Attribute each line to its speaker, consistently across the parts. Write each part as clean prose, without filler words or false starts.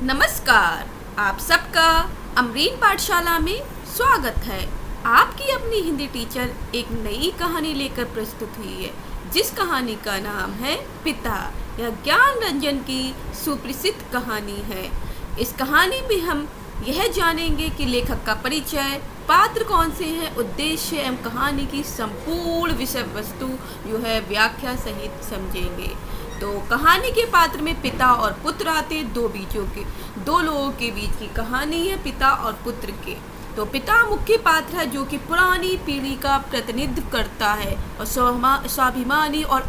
Speaker 1: नमस्कार। आप सबका अमरीन पाठशाला में स्वागत है। आपकी अपनी हिंदी टीचर एक नई कहानी लेकर प्रस्तुत हुई है, जिस कहानी का नाम है पिता। यह ज्ञान रंजन की सुप्रसिद्ध कहानी है। इस कहानी में हम यह जानेंगे कि लेखक का परिचय, पात्र कौन से हैं, उद्देश्य एवं कहानी की संपूर्ण विषय वस्तु जो है व्याख्या सहित समझेंगे। तो कहानी के पात्र में पिता और पुत्र आते, दो लोगों के बीच की कहानी है, पिता और पुत्र के। तो पिता मुख्य पात्र है जो कि पुरानी पीढ़ी का प्रतिनिधित्व करता है और स्वाभिमानी और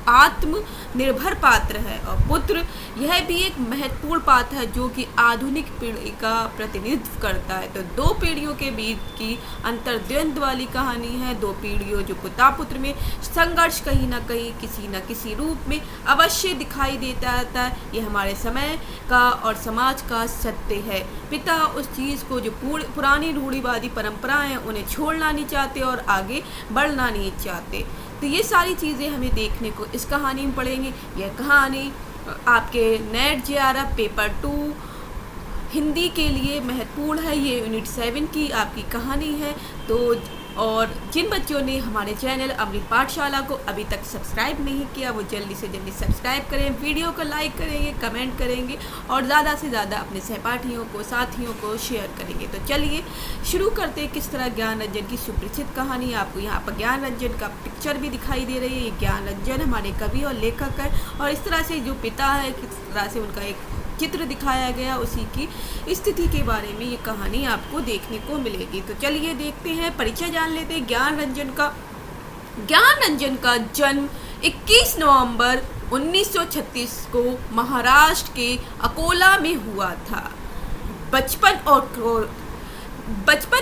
Speaker 1: आत्मनिर्भर पात्र है। और पुत्र यह भी एक महत्वपूर्ण पात्र है जो कि आधुनिक पीढ़ी का प्रतिनिधित्व करता है। तो दो पीढ़ियों के बीच की अंतर्द्वंद वाली कहानी है। दो पीढ़ियों जो पिता पुत्र में संघर्ष कहीं ना कहीं किसी न किसी रूप में अवश्य दिखाई देता रहता है। ये हमारे समय का और समाज का सत्य है। पिता उस चीज़ को जो पुरानी रूढ़िवादी परंपराएं हैं उन्हें छोड़ना नहीं चाहते और आगे बढ़ना नहीं चाहते। तो ये सारी चीज़ें हमें देखने को इस कहानी में पड़ेंगी। यह कहानी आपके नेट JRF पेपर 2 हिंदी के लिए महत्वपूर्ण है। ये यूनिट 7 की आपकी कहानी है। तो और जिन बच्चों ने हमारे चैनल अमृत पाठशाला को अभी तक सब्सक्राइब नहीं किया वो जल्दी से जल्दी सब्सक्राइब करें, वीडियो को लाइक करेंगे, कमेंट करेंगे और ज़्यादा से ज़्यादा अपने सहपाठियों को, साथियों को शेयर करेंगे। तो चलिए शुरू करते हैं किस तरह ज्ञान रंजन की सुप्रसिद्ध कहानी। आपको यहाँ पर ज्ञान रंजन का पिक्चर भी दिखाई दे रही है। ये ज्ञान रंजन हमारे कवि और लेखक है और इस तरह से जो पिता है किस तरह से उनका एक चित्र दिखाया गया, उसी की स्थिति के बारे में ये कहानी आपको देखने को मिलेगी। तो चलिए देखते हैं, परिचय जान लेते हैं ज्ञान रंजन का। ज्ञान रंजन का जन्म 21 नवंबर 1936 को महाराष्ट्र के अकोला में हुआ था। बचपन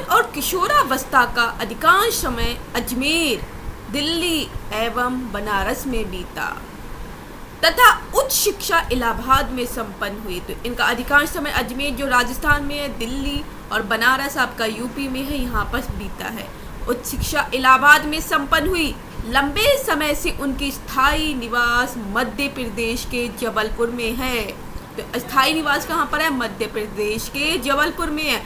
Speaker 1: और किशोरावस्था का अधिकांश समय अजमेर, दिल्ली एवं बनारस में बीता तथा उच्च शिक्षा इलाहाबाद में संपन्न हुई। तो इनका अधिकांश समय अजमेर जो राजस्थान में है, दिल्ली और बनारस आपका यूपी में है, यहाँ पर बीता है। उच्च शिक्षा इलाहाबाद में संपन्न हुई। लंबे समय से उनकी स्थायी निवास मध्य प्रदेश के जबलपुर में है। तो स्थायी निवास कहाँ पर है? मध्य प्रदेश के जबलपुर में है।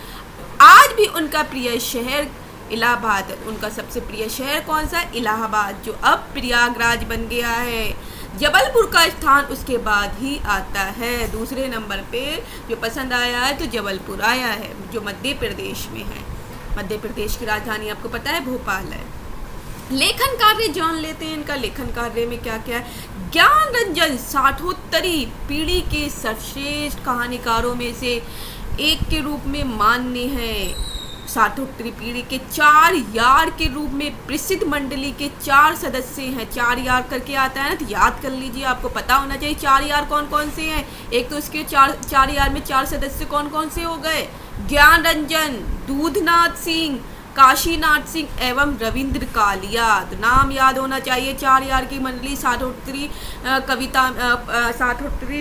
Speaker 1: आज भी उनका प्रिय शहर इलाहाबाद है। उनका सबसे प्रिय शहर कौन सा है? इलाहाबाद, जो अब प्रयागराज बन गया है। जबलपुर का स्थान उसके बाद ही आता है। दूसरे नंबर पे जो पसंद आया है तो जबलपुर आया है, जो मध्य प्रदेश में है। मध्य प्रदेश की राजधानी आपको पता है भोपाल है। लेखन कार्य जान लेते हैं। इनका लेखन कार्य में क्या क्या है। ज्ञान रंजन 60वीं पीढ़ी के सर्वश्रेष्ठ कहानीकारों में से एक के रूप में मान्य है। 60वीं पीढ़ी के 4 यार के रूप में प्रसिद्ध मंडली के 4 सदस्य हैं। 4 यार करके आता है ना, तो याद कर लीजिए, आपको पता होना चाहिए 4 यार कौन कौन से हैं। एक तो इसके 4 यार में 4 सदस्य कौन कौन से हो गए? ज्ञान रंजन, दूधनाथ सिंह, काशीनाथ सिंह एवं रविंद्र कालिया। तो नाम याद होना चाहिए। 4 यार की मंडली 60वीं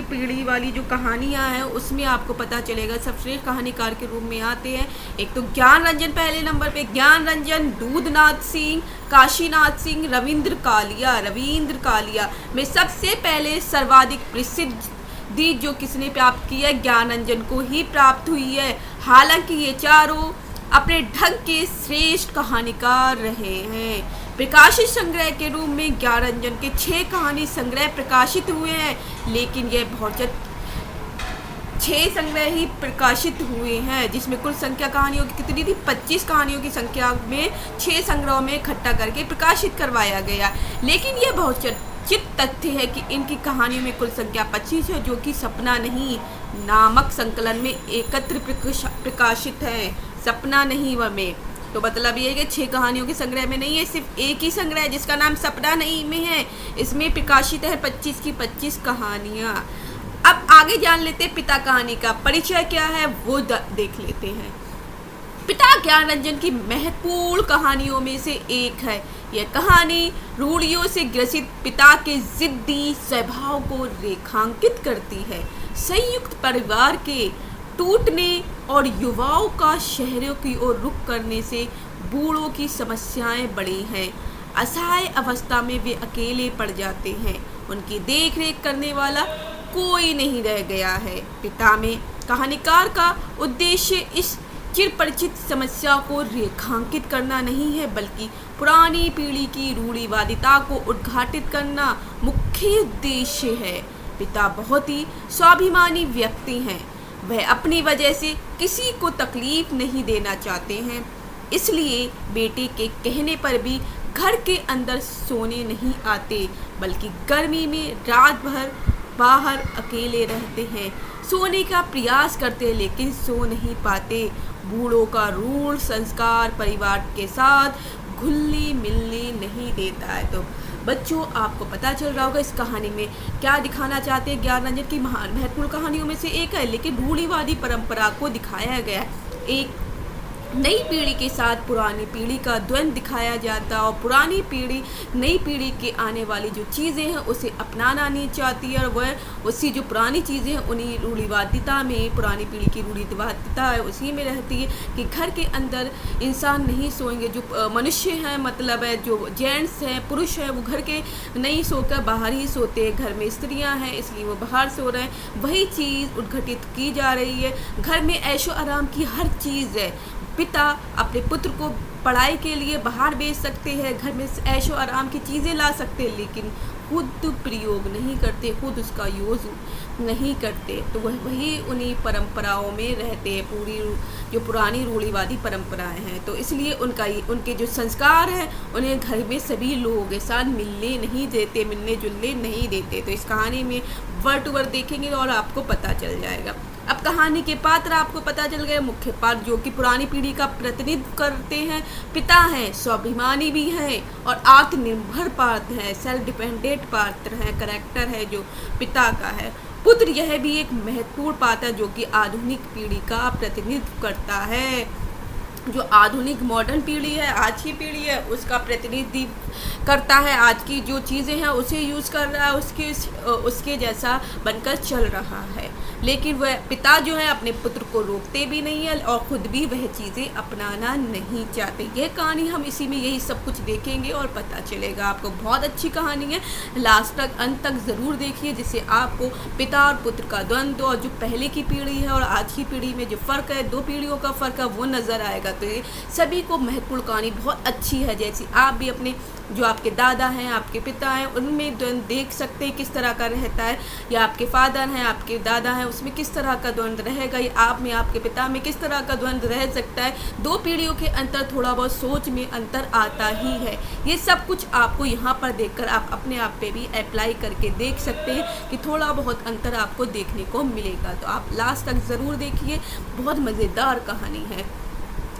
Speaker 1: पीढ़ी वाली जो कहानियाँ हैं उसमें आपको पता चलेगा सर्वश्रेष्ठ कहानीकार के रूप में आते हैं। एक तो ज्ञान रंजन पहले नंबर पे, ज्ञान रंजन, दूधनाथ सिंह, काशीनाथ सिंह, रविंद्र कालिया में सबसे पहले सर्वाधिक प्रसिद्धि जो किसने प्राप्त की है? ज्ञान रंजन को ही प्राप्त हुई है। हालांकि ये चारों अपने ढंग के श्रेष्ठ कहानीकार रहे हैं। प्रकाशित संग्रह के रूप में ज्ञान रंजन के 6 कहानी संग्रह प्रकाशित हुए हैं, लेकिन यह बहुत 6 संग्रह ही प्रकाशित हुए हैं, जिसमें कुल संख्या कहानियों की कितनी थी? 25 कहानियों की संख्या में 6 संग्रहों में इकट्ठा करके प्रकाशित करवाया गया। लेकिन यह बहुत चर्चित तथ्य है कि इनकी कहानियों में कुल संख्या 25 है, जो कि सपना नहीं नामक संकलन में एकत्र प्रकाशित है। सपना नहीं व में, तो मतलब ये है कि 6 कहानियों के संग्रह में नहीं है, सिर्फ एक ही संग्रह है जिसका नाम सपना नहीं में है। इसमें प्रकाशित है 25 की 25 कहानियाँ। अब आगे जान लेते हैं पिता कहानी का परिचय क्या है वो देख लेते हैं। पिता ज्ञान रंजन की महत्वपूर्ण कहानियों में से एक है। यह कहानी रूढ़ियों से ग्रसित पिता के जिद्दी स्वभाव को रेखांकित करती है। संयुक्त परिवार के टूटने और युवाओं का शहरों की ओर रुख करने से बूढ़ों की समस्याएं बढ़ी हैं। असहाय अवस्था में वे अकेले पड़ जाते हैं। उनकी देख रेख करने वाला कोई नहीं रह गया है। पिता में कहानीकार का उद्देश्य इस चिरपरिचित समस्या को रेखांकित करना नहीं है, बल्कि पुरानी पीढ़ी की रूढ़िवादिता को उद्घाटित करना मुख्य उद्देश्य है। पिता बहुत ही स्वाभिमानी व्यक्ति हैं। वह अपनी वजह से किसी को तकलीफ नहीं देना चाहते हैं, इसलिए बेटे के कहने पर भी घर के अंदर सोने नहीं आते, बल्कि गर्मी में रात भर बाहर अकेले रहते हैं। सोने का प्रयास करते लेकिन सो नहीं पाते। बूढ़ों का रूढ़ संस्कार परिवार के साथ घुलने मिलने नहीं देता है। तो बच्चों, आपको पता चल रहा होगा इस कहानी में क्या दिखाना चाहते हैं। ज्ञान रंजन की महान महत्वपूर्ण कहानियों में से एक है, लेकिन रूढ़िवादी परंपरा को दिखाया गया है। एक नई पीढ़ी के साथ पुरानी पीढ़ी का द्वंद्व दिखाया जाता है, और पुरानी पीढ़ी नई पीढ़ी के आने वाली जो चीज़ें हैं उसे अपनाना नहीं चाहती है, और वह उसी जो पुरानी चीज़ें हैं उन्हीं रूढ़िवादिता में, पुरानी पीढ़ी की रूढ़िवादिता है उसी में रहती है कि घर के अंदर इंसान नहीं सोएंगे। जो मनुष्य हैं, मतलब है जो जेंट्स हैं, पुरुष हैं, वो घर के नहीं सोकर बाहर ही सोते हैं। घर में स्त्रियाँ हैं इसलिए वो बाहर सो रहे हैं। वही चीज़ उद्घटित की जा रही है। घर में ऐशो आराम की हर चीज़ है। पिता अपने पुत्र को पढ़ाई के लिए बाहर भेज सकते हैं, घर में ऐशो आराम की चीज़ें ला सकते हैं, लेकिन खुद प्रयोग नहीं करते, खुद उसका यूज़ नहीं करते। तो वही उन्हीं परंपराओं में रहते हैं, पूरी जो पुरानी रूढ़िवादी परंपराएं हैं। तो इसलिए उनके जो संस्कार हैं उन्हें घर में सभी लोगों के साथ मिलने नहीं देते, मिलने जुलने नहीं देते। तो इस कहानी में वर्ड टू वर्ड देखेंगे और आपको पता चल जाएगा। अब कहानी के पात्र आपको पता चल गए। मुख्य पात्र जो कि पुरानी पीढ़ी का प्रतिनिधित्व करते हैं, पिता हैं, स्वाभिमानी भी हैं और आत्मनिर्भर पात्र हैं, सेल्फ डिपेंडेंट पात्र हैं, करेक्टर है जो पिता का है। पुत्र यह भी एक महत्वपूर्ण पात्र जो कि आधुनिक पीढ़ी का प्रतिनिधित्व करता है। जो आधुनिक मॉडर्न पीढ़ी है, आज की पीढ़ी है, उसका प्रतिनिधित्व करता है। आज की जो चीज़ें हैं उसे यूज़ कर रहा है, उसके जैसा बनकर चल रहा है। लेकिन वह पिता जो है अपने पुत्र को रोकते भी नहीं है और ख़ुद भी वह चीज़ें अपनाना नहीं चाहते। यह कहानी हम इसी में यही सब कुछ देखेंगे और पता चलेगा आपको। बहुत अच्छी कहानी है, लास्ट तक अंत तक ज़रूर देखिए, जिससे आपको पिता और पुत्र का द्वंद्व और जो पहले की पीढ़ी है और आज की पीढ़ी में जो फ़र्क है, दो पीढ़ियों का फ़र्क है, वो नज़र आएगा। तो ये सभी को महत्वपूर्ण कहानी बहुत अच्छी है। जैसे आप भी अपने जो आपके दादा हैं, आपके पिता हैं, उनमें द्वंद्व देख सकते हैं किस तरह का रहता है, या आपके फादर हैं, आपके दादा हैं, उसमें किस तरह का द्वंद्व रहेगा, या आप में, आपके पिता में किस तरह का द्वंद्व रह सकता है। दो पीढ़ियों के अंतर थोड़ा बहुत सोच में अंतर आता ही है। ये सब कुछ आपको यहाँ पर देखकर आप अपने आप पे भी अप्लाई करके देख सकते हैं कि थोड़ा बहुत अंतर आपको देखने को मिलेगा। तो आप लास्ट तक ज़रूर देखिए, बहुत मज़ेदार कहानी है।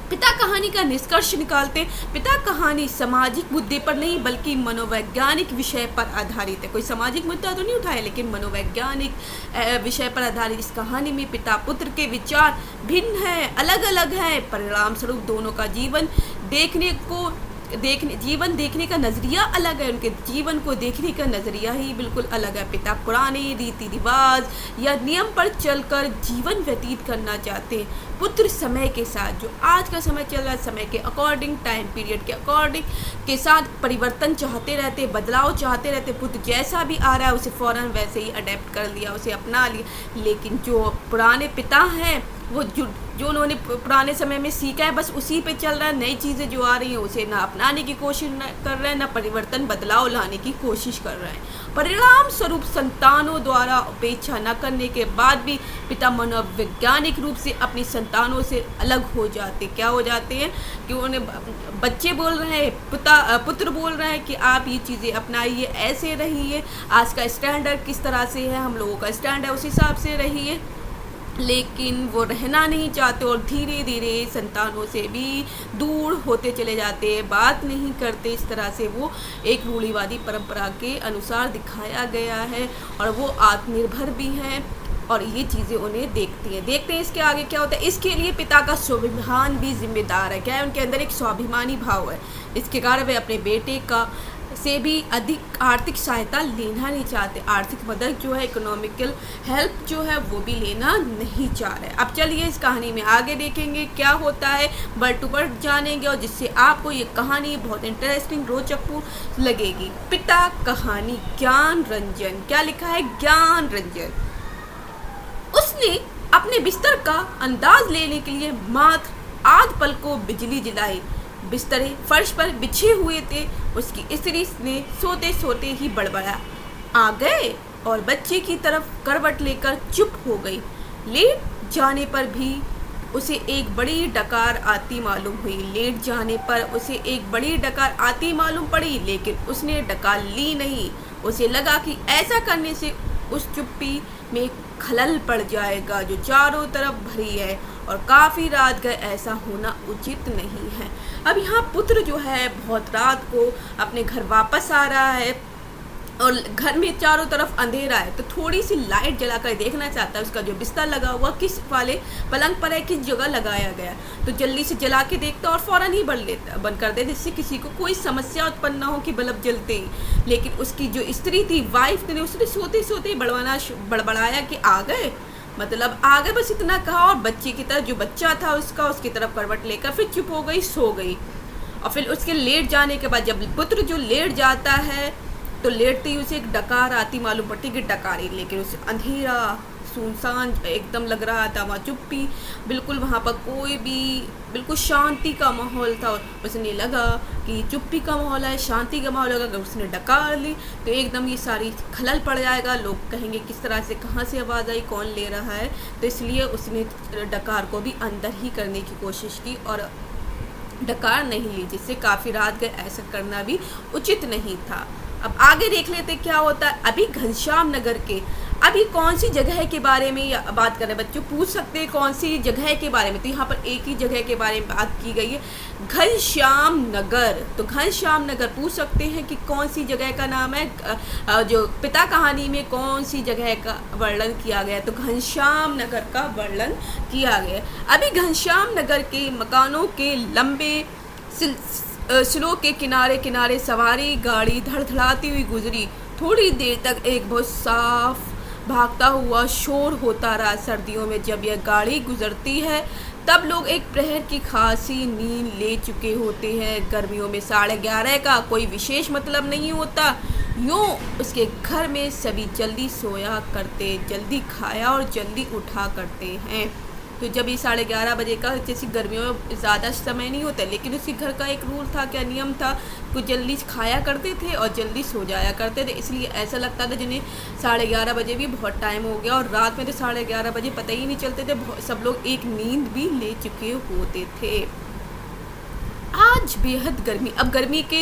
Speaker 1: पिता कहानी का निष्कर्ष निकालते हैं। पिता कहानी सामाजिक मुद्दे पर नहीं बल्कि मनोवैज्ञानिक विषय पर आधारित है। कोई सामाजिक मुद्दा तो नहीं उठाया, लेकिन मनोवैज्ञानिक विषय पर आधारित इस कहानी में पिता पुत्र के विचार भिन्न हैं, अलग अलग हैं। परिणाम स्वरूप दोनों का जीवन देखने का नज़रिया अलग है। उनके जीवन को देखने का नज़रिया ही बिल्कुल अलग है। पिता पुराने रीति रिवाज या नियम पर चलकर जीवन व्यतीत करना चाहते हैं। पुत्र समय के साथ, जो आज का समय चल रहा है, समय के अकॉर्डिंग, टाइम पीरियड के अकॉर्डिंग के साथ परिवर्तन चाहते रहते, बदलाव चाहते रहते। पुत्र जैसा भी आ रहा है उसे फ़ौरन वैसे ही अडेप्ट कर लिया, उसे अपना लिया। लेकिन जो पुराने पिता हैं, वो जो उन्होंने पुराने समय में सीखा है बस उसी पे चल रहा है। नई चीज़ें जो आ रही हैं उसे ना अपनाने की कोशिश कर रहे हैं, ना परिवर्तन बदलाव लाने की कोशिश कर रहे हैं। परिणाम स्वरूप संतानों द्वारा उपेक्षा न करने के बाद भी पिता मनोवैज्ञानिक रूप से अपनी संतानों से अलग हो जाते। क्या हो जाते हैं कि उन्हें बच्चे बोल रहे हैं, पुत्र बोल रहे हैं कि आप ये चीज़ें अपनाइए, ऐसे रहिए, आज का स्टैंडर्ड किस तरह से है, हम लोगों का स्टैंडर्ड उस हिसाब से रहिए। लेकिन वो रहना नहीं चाहते और धीरे धीरे संतानों से भी दूर होते चले जाते, बात नहीं करते। इस तरह से वो एक रूढ़िवादी परंपरा के अनुसार दिखाया गया है और वो आत्मनिर्भर भी हैं और ये चीज़ें उन्हें देखती हैं। इसके आगे क्या होता है। इसके लिए पिता का स्वाभिमान भी जिम्मेदार है। क्या है, उनके अंदर एक स्वाभिमानी भाव है। इसके कारण वे अपने बेटे का से भी अधिक आर्थिक सहायता लेना नहीं चाहते। आर्थिक मदद जो है, इकोनॉमिकल हेल्प जो है, वो भी लेना नहीं चाह रहे। अब चलिए इस कहानी में आगे देखेंगे क्या होता है, वर्ड टू वर्ड जानेंगे और जिससे आपको ये कहानी बहुत इंटरेस्टिंग, रोचक लगेगी। पिता कहानी ज्ञान रंजन। क्या लिखा है, ज्ञान रंजन। उसने अपने बिस्तर का अंदाज लेने के लिए मात्र आध पल को बिजली जलाई। बिस्तरे फर्श पर बिछे हुए थे। उसकी स्त्री ने सोते सोते ही बड़बड़ा, आ गए, और बच्चे की तरफ करवट लेकर चुप हो गई। लेट जाने पर भी उसे एक बड़ी डकार आती मालूम हुई। लेट जाने पर उसे एक बड़ी डकार आती मालूम पड़ी, लेकिन उसने डकार ली नहीं। उसे लगा कि ऐसा करने से उस चुप्पी में खलल पड़ जाएगा जो चारों तरफ भरी है, और काफ़ी रात गए, ऐसा होना उचित नहीं है। अब यहाँ पुत्र जो है बहुत रात को अपने घर वापस आ रहा है और घर में चारों तरफ अंधेरा है, तो थोड़ी सी लाइट जलाकर देखना चाहता है उसका जो बिस्तर लगा हुआ किस वाले पलंग पर है, किस जगह लगाया गया। तो जल्दी से जला के देखता और फ़ौरन ही बंद कर दे, जिससे किसी को कोई समस्या उत्पन्न ना हो कि बल्ब जलते ही। लेकिन उसकी जो स्त्री थी, वाइफ ने, उसने सोते सोते ही बड़बड़ाया कि आ गए, मतलब आ गए, बस इतना कहा। और बच्चे की तरफ, जो बच्चा था उसका, उसकी तरफ करवट लेकर फिर चुप हो गई, सो गई। और फिर उसके लेट जाने के बाद जब पुत्र जो लेट जाता है तो लेटते ही उसे एक डकार आती मालूम पड़ती कि डकारी, लेकिन उसे अंधेरा सुनसान एकदम लग रहा था। वहाँ चुप्पी बिल्कुल, वहाँ पर कोई भी, बिल्कुल शांति का माहौल था। उसने लगा कि चुप्पी का माहौल है, शांति का माहौल होगा। अगर उसने डकार ली तो एकदम ये सारी खलल पड़ जाएगा, लोग कहेंगे किस तरह से, कहाँ से आवाज़ आई, कौन ले रहा है। तो इसलिए उसने डकार को भी अंदर ही करने की कोशिश की और डकार नहीं ली, जिससे काफ़ी रात गए, ऐसा करना भी उचित नहीं था। अब आगे देख लेते क्या होता है। अभी घनश्याम नगर के, अभी कौन सी जगह के बारे में बात कर रहे हैं, बच्चों पूछ सकते हैं कौन सी जगह के बारे में। तो यहाँ पर एक ही जगह के बारे में बात की गई है, घनश्याम नगर। तो घनश्याम नगर पूछ सकते हैं कि कौन सी जगह का नाम है, जो पिता कहानी में कौन सी जगह का वर्णन किया गया है। तो घनश्याम नगर का वर्णन किया गया। अभी घनश्याम नगर के मकानों के लंबे सिलों के किनारे किनारे सवारी गाड़ी धड़धड़ाती हुई गुजरी। थोड़ी देर तक एक बहुत साफ भागता हुआ शोर होता रहा। सर्दियों में जब यह गाड़ी गुजरती है तब लोग एक प्रहर की खासी नींद ले चुके होते हैं। गर्मियों में 11:30 का कोई विशेष मतलब नहीं होता। यूँ उसके घर में सभी जल्दी सोया करते, जल्दी खाया और जल्दी उठा करते हैं। तो जब ये 11:30 बजे का, जैसे गर्मियों में ज़्यादा समय नहीं होता, लेकिन उसके घर का एक रूल था, क्या नियम था, कुछ जल्दी खाया करते थे और जल्दी सो जाया करते थे। इसलिए ऐसा लगता था जिन्हें 11:30 बजे भी बहुत टाइम हो गया, और रात में तो 11:30 बजे पता ही नहीं चलते थे, सब लोग एक नींद भी ले चुके होते थे। आज बेहद गर्मी, अब गर्मी के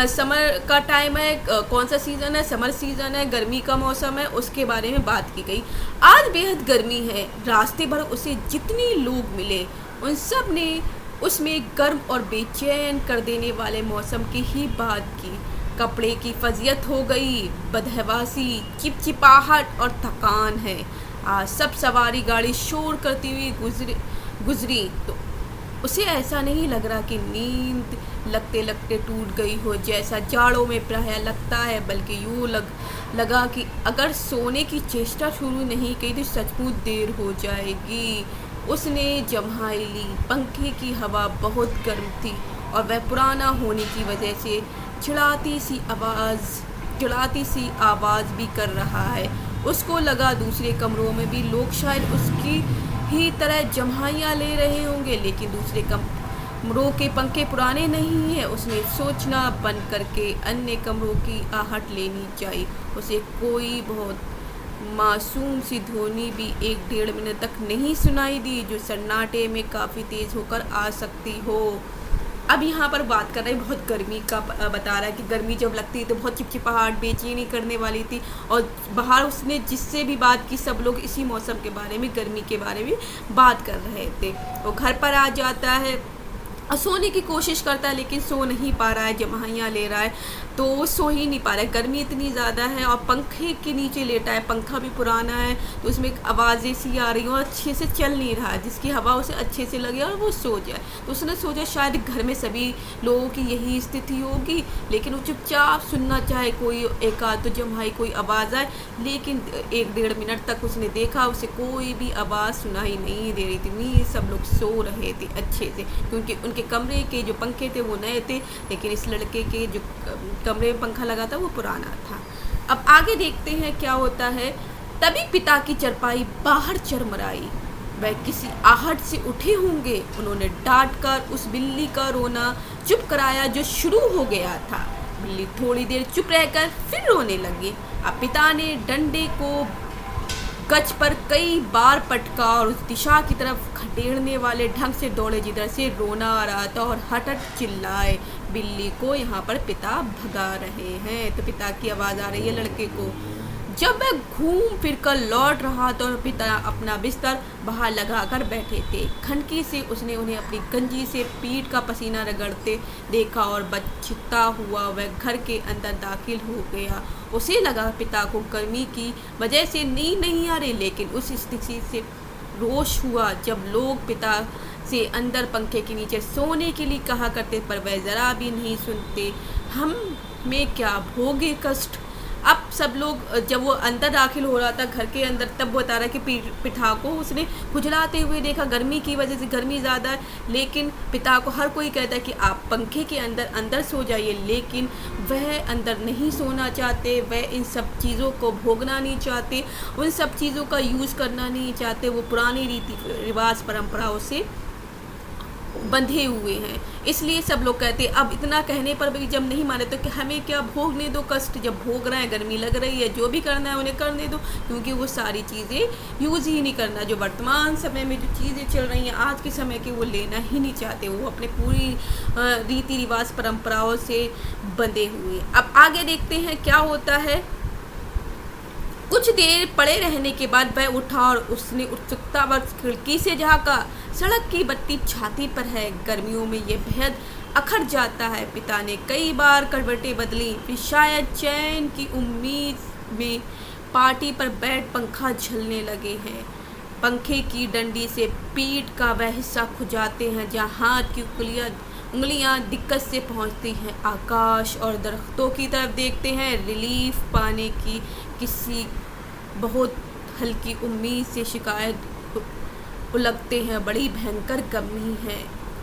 Speaker 1: समर का टाइम है, कौन सा सीज़न है, समर सीज़न है, गर्मी का मौसम है, उसके बारे में बात की गई। आज बेहद गर्मी है। रास्ते भर उसे जितने लोग मिले उन सब ने उसमें गर्म और बेचैन कर देने वाले मौसम की ही बात की। कपड़े की फजियत हो गई, बदहवासी, चिपचिपाहट और थकान है। आज सब सवारी गाड़ी शोर करती हुई गुजरी तो उसे ऐसा नहीं लग रहा कि नींद लगते लगते टूट गई हो, जैसा जाड़ों में प्रायः लगता है, बल्कि यूँ लगा कि अगर सोने की चेष्टा शुरू नहीं की तो सचमुच देर हो जाएगी। उसने जम्हाई ली। पंखे की हवा बहुत गर्म थी और वह पुराना होने की वजह से चिढ़ाती सी आवाज़ भी कर रहा है। उसको लगा दूसरे कमरों में भी लोग शायद उसकी ही तरह जम्हाइयाँ ले रहे होंगे, लेकिन दूसरे कमरों के पंखे पुराने नहीं हैं। उसने सोचना बंद करके अन्य कमरों की आहट लेनी चाहिए। उसे कोई बहुत मासूम सी ध्वनि भी 1-1.5 मिनट तक नहीं सुनाई दी, जो सन्नाटे में काफ़ी तेज़ होकर आ सकती हो। अब यहाँ पर बात कर रहे हैं, बहुत गर्मी का बता रहा है कि गर्मी जब लगती है तो बहुत चिपचिपाहट, बेचैनी करने वाली थी। और बाहर उसने जिससे भी बात की, सब लोग इसी मौसम के बारे में, गर्मी के बारे में बात कर रहे थे। वो घर पर आ जाता है और सोने की कोशिश करता है, लेकिन सो नहीं पा रहा है, जम्हाइयाँ ले रहा है, तो वो सो ही नहीं पा रहा है। गर्मी इतनी ज़्यादा है और पंखे के नीचे लेटा है, पंखा भी पुराना है, तो उसमें आवाज़ें सी आ रही हैं और अच्छे से चल नहीं रहा है, जिसकी हवा उसे अच्छे से लगे और वो सो जाए। तो उसने सोचा शायद घर में सभी लोगों की यही स्थिति होगी, लेकिन वो चुपचाप सुनना चाहे कोई एक आध तो जम्हाई कोई आवाज़ आए, लेकिन 1-1.5 मिनट तक उसने देखा, उसे कोई भी आवाज़ सुनाई नहीं दे रही थी। सब लोग सो रहे थे अच्छे से, क्योंकि उनके कमरे के जो पंखे थे वो नए थे, लेकिन इस लड़के के जो कमरे में पंखा लगा था वो पुराना था। अब आगे देखते हैं क्या होता है। तभी पिता की चारपाई बाहर चरमराई। वह किसी आहट से उठे होंगे। उन्होंने डांट कर उस बिल्ली का रोना चुप कराया जो शुरू हो गया था। बिल्ली थोड़ी देर चुप रहकर फिर रोने लगी। अब पिता ने डंडे को गज पर कई बार पटका और उस दिशा की तरफ खदेड़ने वाले ढंग से दौड़े जिधर से रोना आ रहा था और हट हट चिल्लाए, बिल्ली को यहाँ पर पिता भगा रहे हैं। तो पिता की आवाज़ आ रही है लड़के को। जब वह घूम फिर कर लौट रहा तो पिता अपना बिस्तर बाहर लगाकर बैठे थे। खनकी से उसने उन्हें अपनी गंजी से पीठ का पसीना रगड़ते देखा और बचता हुआ वह घर के अंदर दाखिल हो गया। उसे लगा पिता को गर्मी की वजह से नींद नहीं आ रही, लेकिन उस स्थिति से रोष हुआ जब लोग पिता से अंदर पंखे के नीचे सोने के लिए कहा करते, पर वह ज़रा भी नहीं सुनते। हम में क्या भोगे कष्ट। अब सब लोग, जब वो अंदर दाखिल हो रहा था घर के अंदर, तब वो बता रहा है कि पिता को उसने खुजलाते हुए देखा। गर्मी की वजह से, गर्मी ज़्यादा है, लेकिन पिता को हर कोई कहता है कि आप पंखे के अंदर सो जाइए, लेकिन वह अंदर नहीं सोना चाहते। वह इन सब चीज़ों को भोगना नहीं चाहते, उन सब चीज़ों का यूज़ करना नहीं चाहते। वो पुरानी रीति रिवाज परंपराओं से बंधे हुए हैं। इसलिए सब लोग कहते हैं, अब इतना कहने पर भी जब नहीं माने तो कि हमें क्या, भोगने दो कष्ट। जब भोग रहे हैं, गर्मी लग रही है, जो भी करना है उन्हें करने दो, क्योंकि वो सारी चीज़ें यूज़ ही नहीं करना। जो वर्तमान समय में जो चीज़ें चल रही हैं आज के समय की, वो लेना ही नहीं चाहते। वो अपने पूरी रीति रिवाज परंपराओं से बंधे हुए। अब आगे देखते हैं क्या होता है। कुछ देर पड़े रहने के बाद वह उठा और उसने उत्सुकतावश खिड़की से झाँका। सड़क की बत्ती छाती पर है। गर्मियों में ये बेहद अखड़ जाता है। पिता ने कई बार करवटें बदली, फिर शायद चैन की उम्मीद में पार्टी पर बैठ पंखा झलने लगे हैं। पंखे की डंडी से पीठ का वह हिस्सा खुजाते हैं जहाँ हाथ की उंगलियां दिक्कत से पहुंचती हैं। आकाश और दरख्तों की तरफ देखते हैं। रिलीफ पाने की किसी बहुत हल्की उम्मीद से शिकायत उलगते हैं। बड़ी भयंकर गर्मी है,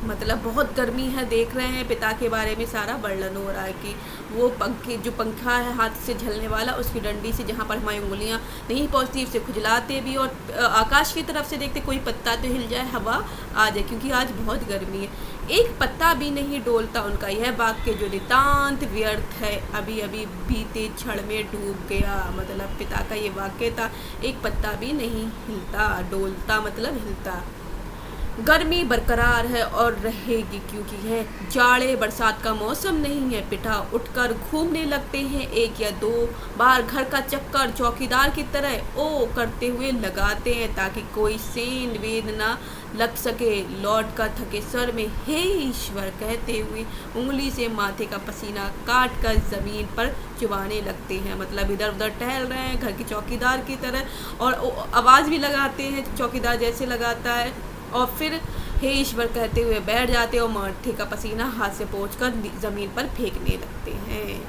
Speaker 1: मतलब बहुत गर्मी है। देख रहे हैं पिता के बारे में सारा वर्णन हो रहा है कि वो पंखा है हाथ से झलने वाला, उसकी डंडी से जहाँ पर हमारी उंगलियां नहीं पहुँचती उसे खुजलाते भी, और आकाश की तरफ से देखते कोई पत्ता तो हिल जाए, हवा आ जाए, क्योंकि आज बहुत गर्मी है। एक पत्ता भी नहीं डोलता उनका यह वाक्य जो नितांत व्यर्थ है, अभी अभी बीते क्षण में डूब गया। मतलब पिता का ये वाक्य था, एक पत्ता भी नहीं हिलता, डोलता मतलब हिलता। गर्मी बरकरार है और रहेगी, क्योंकि यह जाड़े बरसात का मौसम नहीं है। पिता उठकर घूमने लगते हैं। एक या दो बार घर का चक्कर चौकीदार की तरह ओ करते हुए लगाते हैं ताकि कोई सेंध वेद ना लग सके। लौट कर थके सर में हे ईश्वर कहते हुए उंगली से माथे का पसीना काट कर ज़मीन पर चुबाने लगते हैं। मतलब इधर उधर टहल रहे हैं घर के चौकीदार की तरह, और आवाज़ भी लगाते हैं चौकीदार जैसे लगाता है, और फिर हे ईश्वर कहते हुए बैठ जाते हैं और माथे का पसीना हाथ से पोंछकर ज़मीन पर फेंकने लगते हैं।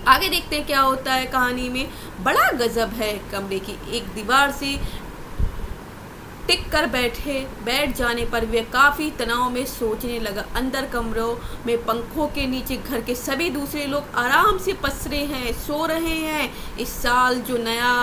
Speaker 1: आगे देखते हैं क्या होता है कहानी में। बड़ा गजब है। कमरे की एक दीवार से टिक कर बैठ जाने पर वे काफ़ी तनाव में सोचने लगा। अंदर कमरों में पंखों के नीचे घर के सभी दूसरे लोग आराम से पसरे हैं, सो रहे हैं। इस साल जो नया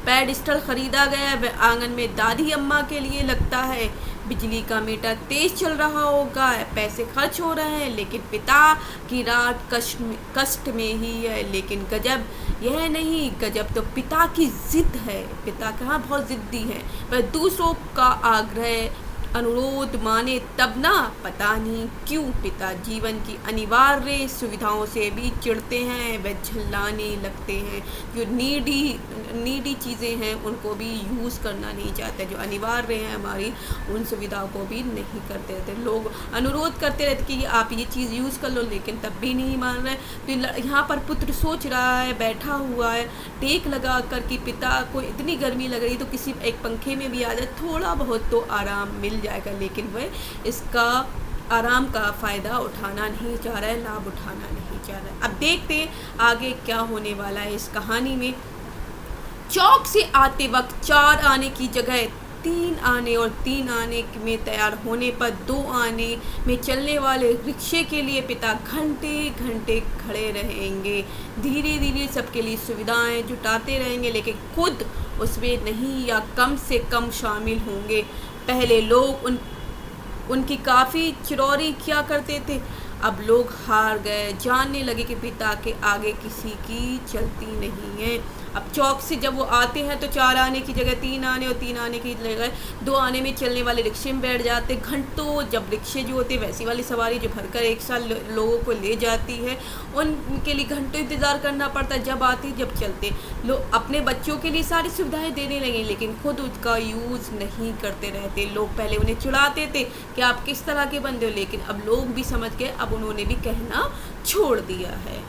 Speaker 1: पेडस्टल खरीदा गया वह आंगन में दादी अम्मा के लिए लगता है। बिजली का मीटर तेज चल रहा होगा, पैसे खर्च हो रहे हैं, लेकिन पिता की रात कष्ट में ही है। लेकिन गजब यह नहीं, गजब तो पिता की जिद है। पिता कहाँ बहुत जिद्दी है। वह दूसरों का आग्रह अनुरोध माने तब ना, पता नहीं क्यों पिता जीवन की अनिवार्य सुविधाओं से भी चिढ़ते हैं। वह झल्लाने लगते हैं। जो नीडी चीज़ें हैं उनको भी यूज़ करना नहीं चाहते। जो अनिवार्य हैं हमारी, उन सुविधाओं को भी नहीं करते रहते। लोग अनुरोध करते रहते कि आप ये चीज़ यूज़ कर लो, लेकिन तब भी नहीं मान रहे। तो यहाँ पर पुत्र सोच रहा है, बैठा हुआ है टेक लगा कर कि पिता को इतनी गर्मी लग रही तो किसी एक पंखे में भी आ जाए, थोड़ा बहुत तो आराम मिल जाएगा। लेकिन वह इसका आराम का फ़ायदा उठाना नहीं चाह रहा है, लाभ उठाना नहीं चाह रहा है। अब देखते हैं आगे क्या होने वाला है इस कहानी में। चौक से आते वक्त 4 आने की जगह 3 आने और 3 आने में तैयार होने पर 2 आने में चलने वाले रिक्शे के लिए पिता घंटे घंटे खड़े रहेंगे। धीरे धीरे सबके लिए सुविधाएं जुटाते रहेंगे, लेकिन खुद उसमें नहीं या कम से कम शामिल होंगे। पहले लोग उनकी काफ़ी चिरौरी किया करते थे, अब लोग हार गए, जानने लगे कि पिता के आगे किसी की चलती नहीं है। अब चौक से जब वो आते हैं तो 4 आने की जगह 3 आने और 3 आने की जगह 2 आने में चलने वाले रिक्शे में बैठ जाते। घंटों जब रिक्शे जो होते वैसी वाली सवारी जो भरकर एक साल लोगों को ले जाती है, उनके लिए घंटों इंतज़ार करना पड़ता जब आती जब चलते। लोग अपने बच्चों के लिए सारी सुविधाएं देने लगे, लेकिन खुद उसका यूज़ नहीं करते रहते। लोग पहले उन्हें चिढ़ाते थे कि आप किस तरह के बंदे हो, लेकिन अब लोग भी समझ गए, अब उन्होंने भी कहना छोड़ दिया है।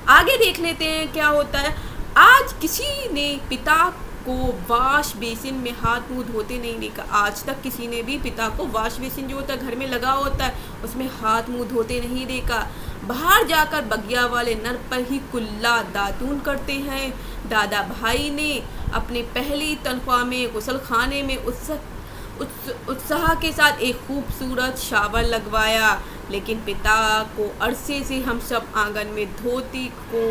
Speaker 1: आगे देख लेते हैं क्या होता है। आज किसी ने पिता को वॉश बेसिन में हाथ मुंह धोते नहीं देखा। आज तक किसी ने भी पिता को वॉश बेसिन जो होता है घर में लगा होता है उसमें हाथ मुंह धोते नहीं देखा। बाहर जाकर बगिया वाले नर पर ही कुल्ला दातून करते हैं। दादा भाई ने अपने पहली तनख्वाह में गुसल खाने में उत्साह के साथ एक खूबसूरत शावर लगवाया, लेकिन पिता को अरसे से हम सब आंगन में धोती को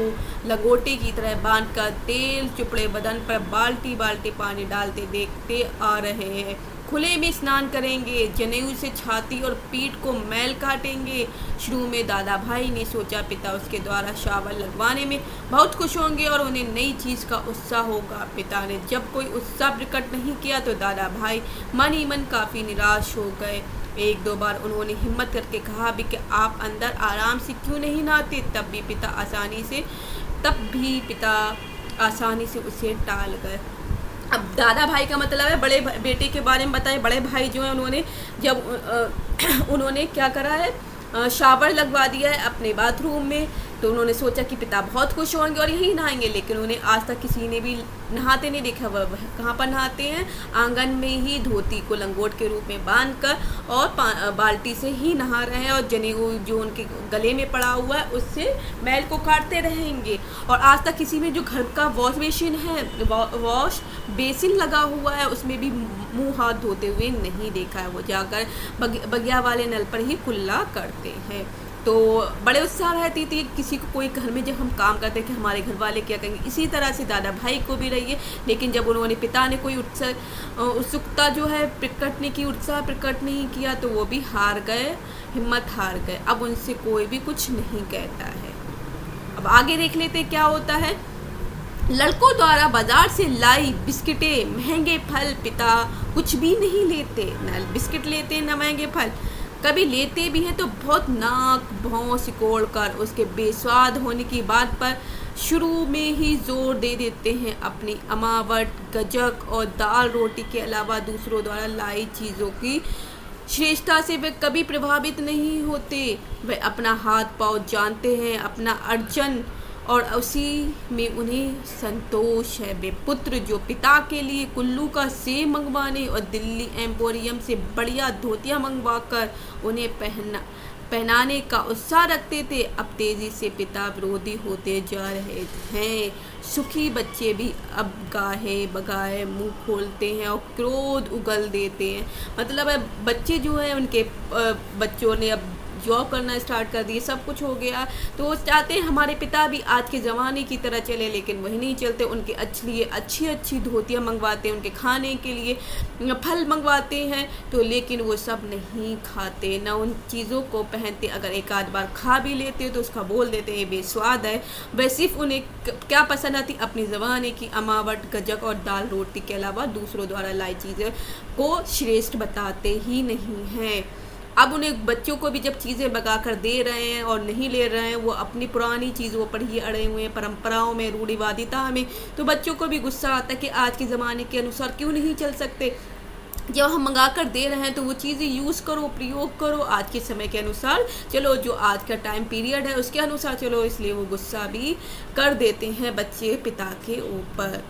Speaker 1: लंगोटे की तरह बांधकर तेल चुपड़े बदन पर बाल्टी बाल्टी पानी डालते देखते आ रहे हैं। खुले में स्नान करेंगे, जनेऊ से छाती और पीठ को मैल काटेंगे। शुरू में दादा भाई ने सोचा पिता उसके द्वारा शावर लगवाने में बहुत खुश होंगे और उन्हें नई चीज़ का उत्साह होगा। पिता ने जब कोई उत्साह प्रकट नहीं किया तो दादा भाई मन ही मन काफ़ी निराश हो गए। 1-2 बार उन्होंने हिम्मत करके कहा भी कि आप अंदर आराम से क्यों नहीं नहाते, तब भी पिता आसानी से उसे टाल गए। अब दादा भाई का मतलब है बड़े बेटे के बारे में बताएं। बड़े भाई जो है उन्होंने क्या करा है, शावर लगवा दिया है अपने बाथरूम में। तो उन्होंने सोचा कि पिता बहुत खुश होंगे और यहीं नहाएंगे, लेकिन उन्हें आज तक किसी ने भी नहाते नहीं देखा। वह कहाँ पर नहाते हैं, आंगन में ही धोती को लंगोट के रूप में बांधकर और बाल्टी से ही नहा रहे हैं और जनेऊ जो उनके गले में पड़ा हुआ है उससे मैल को काटते रहेंगे। और आज तक किसी में जो घर का वॉश बेसिन लगा हुआ है उसमें भी मुंह हाथ धोते हुए नहीं देखा है। वो जाकर बगिया वाले नल पर ही कुल्ला करते हैं। तो बड़े उत्साह रहती थी किसी को कोई घर में जब हम काम करते कि हमारे घर वाले क्या कहेंगे। इसी तरह से दादा भाई को भी रही है, लेकिन जब उन्होंने पिता ने कोई उत्सुकता जो है उत्साह प्रकट नहीं किया तो वो भी हार गए, हिम्मत हार गए। अब उनसे कोई भी कुछ नहीं कहता है। अब आगे देख लेते क्या होता है। लड़कों द्वारा बाजार से लाई बिस्किटें, महंगे फल, पिता कुछ भी नहीं लेते, न बिस्किट लेते न महंगे फल। कभी लेते भी हैं तो बहुत नाक भौं सिकोड़ कर उसके बेस्वाद होने की बात पर शुरू में ही जोर दे देते हैं। अपनी अमावट, गजक और दाल रोटी के अलावा दूसरों द्वारा लाई चीज़ों की श्रेष्ठता से वे कभी प्रभावित नहीं होते। वे अपना हाथ पाँव जानते हैं, अपना अर्जन, और उसी में उन्हें संतोष है। वे पुत्र जो पिता के लिए कुल्लू का सेब मंगवाने और दिल्ली एम्पोरियम से बढ़िया धोतियाँ मंगवाकर उन्हें पहनाने का उत्साह रखते थे, अब तेज़ी से पिता विरोधी होते जा रहे हैं। सुखी बच्चे भी अब गाहे बगाए मुंह खोलते हैं और क्रोध उगल देते हैं। मतलब है बच्चे जो हैं उनके बच्चों ने अब जॉब करना स्टार्ट कर दिए, सब कुछ हो गया, तो वो चाहते हैं हमारे पिता भी आज के ज़माने की तरह चले, लेकिन वही नहीं चलते। उनके लिए अच्छी अच्छी धोतियाँ मंगवाते हैं, उनके खाने के लिए फल मंगवाते हैं, तो लेकिन वो सब नहीं खाते, ना उन चीज़ों को पहनते। अगर एक आध बार खा भी लेते तो उसका बोल देते हैं बेस्वाद है। वह सिर्फ उन्हें क्या पसंद आती, अपनी ज़माने की अमावट, गजक और दाल रोटी के अलावा दूसरों द्वारा लाई चीज़ें को श्रेष्ठ बताते ही नहीं हैं। अब उन्हें बच्चों को भी जब चीज़ें बगा कर दे रहे हैं और नहीं ले रहे हैं, वो अपनी पुरानी चीज़ों पर ही अड़े हुए हैं, परंपराओं में, रूढ़िवादिता में, तो बच्चों को भी गुस्सा आता है कि आज के ज़माने के अनुसार क्यों नहीं चल सकते। जब हम मंगा कर दे रहे हैं तो वो चीज़ें यूज़ करो, प्रयोग करो आज के समय के अनुसार, चलो जो आज का टाइम पीरियड है उसके अनुसार चलो, इसलिए वो गुस्सा भी कर देते हैं बच्चे पिता के ऊपर।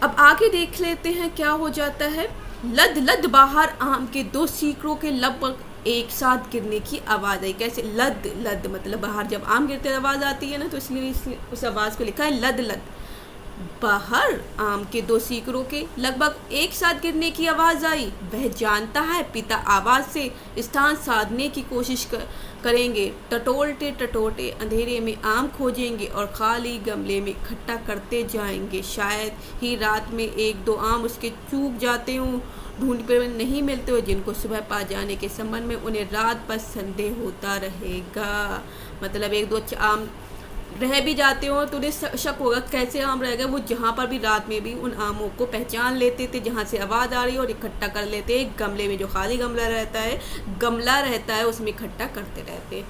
Speaker 1: अब आगे देख लेते हैं क्या हो जाता है। लद लद बाहर आम के 2 सीकड़ों के लगभग एक साथ गिरने की आवाज़ आई। कैसे लद लद, मतलब बाहर जब आम गिरते आवाज़ आती है ना, तो इसलिए उस आवाज़ को लिखा है लद लद। बाहर आम के 2 सीकरों के लगभग एक साथ गिरने की आवाज आई। वह जानता है पिता आवाज से स्थान साधने की कोशिश करेंगे। टटोलते टटोलते अंधेरे में आम खोजेंगे और खाली गमले में इकट्ठा करते जाएंगे। शायद ही रात में 1-2 आम उसके चूक जाते हों, ढूंढ पर नहीं मिलते हो, जिनको सुबह पा जाने के संबंध में उन्हें रात भर संदेह होता रहेगा। मतलब 1-2 आम रह भी जाते हो तो उन्हें शक होगा कैसे आम रह गए। वो जहाँ पर भी रात में भी उन आमों को पहचान लेते थे जहाँ से आवाज़ आ रही है और इकट्ठा कर लेते। एक गमले में जो खाली गमला रहता है उसमें इकट्ठा करते रहते।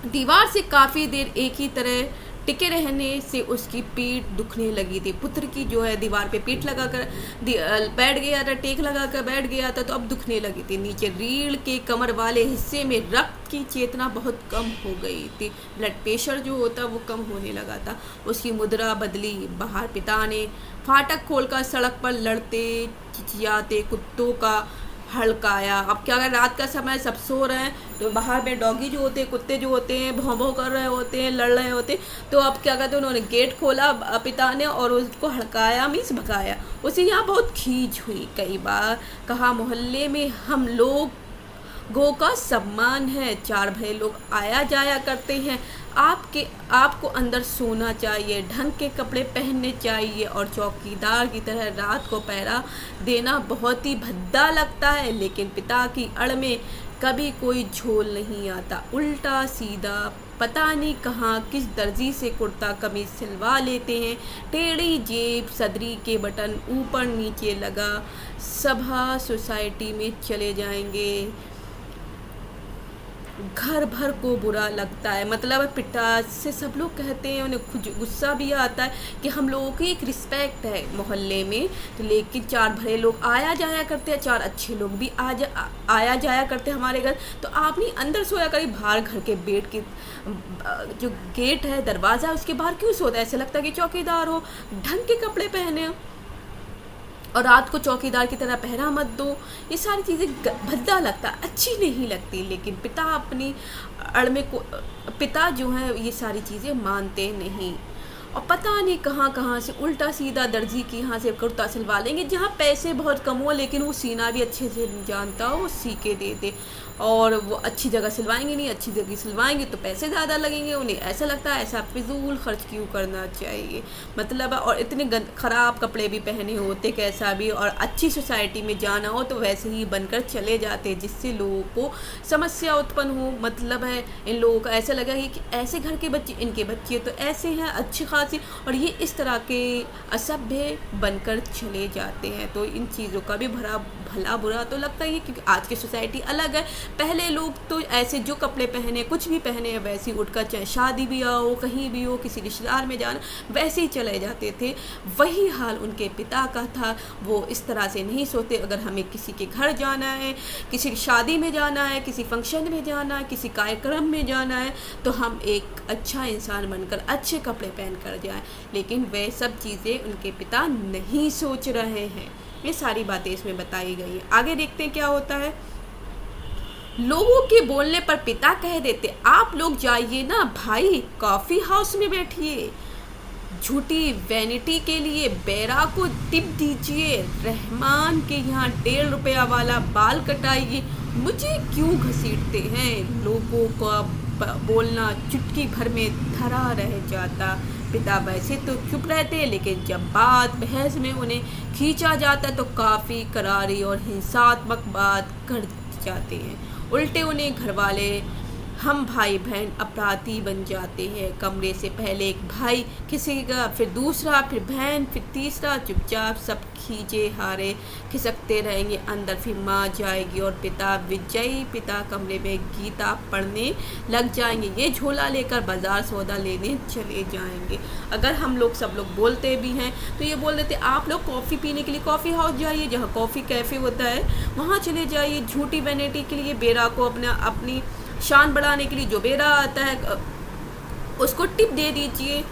Speaker 1: दीवार से काफ़ी देर एक ही तरह टिके रहने से उसकी पीठ दुखने लगी थी। पुत्र की जो है दीवार पे पीठ लगाकर बैठ गया था, टेक लगाकर बैठ गया था, तो अब दुखने लगी थी। नीचे रीढ़ के कमर वाले हिस्से में रक्त की चेतना बहुत कम हो गई थी। ब्लड प्रेशर जो होता वो कम होने लगा था। उसकी मुद्रा बदली। बाहर पिता ने फाटक खोलकर सड़क पर लड़ते चिचियाते कुत्तों का हड़काया। अब क्या अगर रात का समय सब सो रहे हैं तो बाहर में डॉगी जो होते हैं, कुत्ते जो होते हैं, भौं भौं कर रहे होते हैं, लड़ रहे होते हैं। तो अब क्या कहते हैं, उन्होंने गेट खोला पिता ने और उसको हड़काया मीन्स भगाया। उसे यहाँ बहुत खींच हुई। कई बार कहा मोहल्ले में हम लोगों का सम्मान है, 4 भाई लोग आया जाया करते हैं। आपको अंदर सोना चाहिए, ढंग के कपड़े पहनने चाहिए और चौकीदार की तरह रात को पहरा देना बहुत ही भद्दा लगता है। लेकिन पिता की अड़ में कभी कोई झोल नहीं आता। उल्टा सीधा पता नहीं कहाँ किस दर्जी से कुर्ता कमीज सिलवा लेते हैं। टेढ़ी जेब, सदरी के बटन ऊपर नीचे लगा, सभा सोसाइटी में चले जाएंगे। घर भर को बुरा लगता है। मतलब पिता से सब लोग कहते हैं, उन्हें खुद गुस्सा भी आता है कि हम लोगों की एक रिस्पेक्ट है मोहल्ले में। तो लेकिन 4 भले लोग आया जाया करते हैं, 4 अच्छे लोग भी आया जाया करते हैं हमारे घर। तो आप नहीं अंदर सोया करिए, बाहर घर के बेड के जो गेट है, दरवाज़ा है, उसके बाहर क्यों सोता है? ऐसे लगता है कि चौकीदार हो, ढंग के कपड़े पहने हो और रात को चौकीदार की तरह पहरा मत दो। ये सारी चीज़ें भद्दा लगता, अच्छी नहीं लगती। लेकिन पिता अपनी अड़ में पिता जो है ये सारी चीज़ें मानते नहीं। और पता नहीं कहाँ कहाँ से उल्टा सीधा दर्जी की यहाँ से कुर्ता सिलवा लेंगे, जहाँ पैसे बहुत कम हो लेकिन वो सीना भी अच्छे से जानता हो, वो सी के दे दे। और वो अच्छी जगह सिलवाएंगे नहीं, अच्छी जगह सिलवाएंगे तो पैसे ज़्यादा लगेंगे। उन्हें ऐसा लगता है ऐसा फिजूल खर्च क्यों करना चाहिए। मतलब और इतने ख़राब कपड़े भी पहने होते कैसा भी, और अच्छी सोसाइटी में जाना हो तो वैसे ही बनकर चले जाते जिससे लोगों को समस्या उत्पन्न हो। मतलब है इन लोगों का ऐसा लगा कि ऐसे घर के बच्चे, इनके बच्चे तो ऐसे हैं अच्छी खासी, और ये इस तरह के असभ्य बनकर चले जाते हैं। तो इन चीज़ों का भी भला बुरा तो लगता ही है, क्योंकि आज की सोसाइटी अलग है। पहले लोग तो ऐसे जो कपड़े पहने, कुछ भी पहने, वैसे ही उठकर, चाहे शादी भी हो, कहीं भी हो, किसी रिश्तेदार में जाना, वैसे ही चले जाते थे। वही हाल उनके पिता का था। वो इस तरह से नहीं सोते। अगर हमें किसी के घर जाना है, किसी शादी में जाना है, किसी फंक्शन में जाना है, किसी कार्यक्रम में जाना है, तो हम एक अच्छा इंसान बनकर अच्छे कपड़े पहन कर जाएं। लेकिन वे सब चीज़ें उनके पिता नहीं सोच रहे हैं। ये सारी बातें इसमें बताई गई हैं। आगे देखते हैं क्या होता है। लोगों के बोलने पर पिता कह देते, आप लोग जाइए ना भाई, कॉफ़ी हाउस में बैठिए, झूठी वैनिटी के लिए बेरा को टिप दीजिए, रहमान के यहाँ 1.5 रुपया वाला बाल कटाइए, मुझे क्यों घसीटते हैं। लोगों का बोलना चुटकी भर में धरा रह जाता। पिता वैसे तो चुप रहते, लेकिन जब बात बहस में उन्हें खींचा जाता तो काफ़ी करारी और हिंसात्मक बात कर जाते हैं। उल्टे उन्हें घरवाले, हम भाई बहन अपराधी बन जाते हैं। कमरे से पहले एक भाई खिसकेगा, फिर दूसरा, फिर बहन, फिर तीसरा। चुपचाप सब खींचे हारे खिसकते रहेंगे। अंदर फिर माँ जाएगी और पिता विजयी पिता कमरे में गीता पढ़ने लग जाएंगे। ये झोला लेकर बाजार सौदा लेने चले जाएंगे। अगर हम लोग सब लोग बोलते भी हैं तो ये बोल देते, आप लोग कॉफ़ी पीने के लिए कॉफ़ी हाउस जाइए, जहाँ कॉफ़ी कैफ़े होता है वहाँ चले जाइए। झूठी वैनिटी के लिए बेरा को अपनी शान बढ़ाने के लिए जो बेरा आता है उसको टिप दे दीजिए।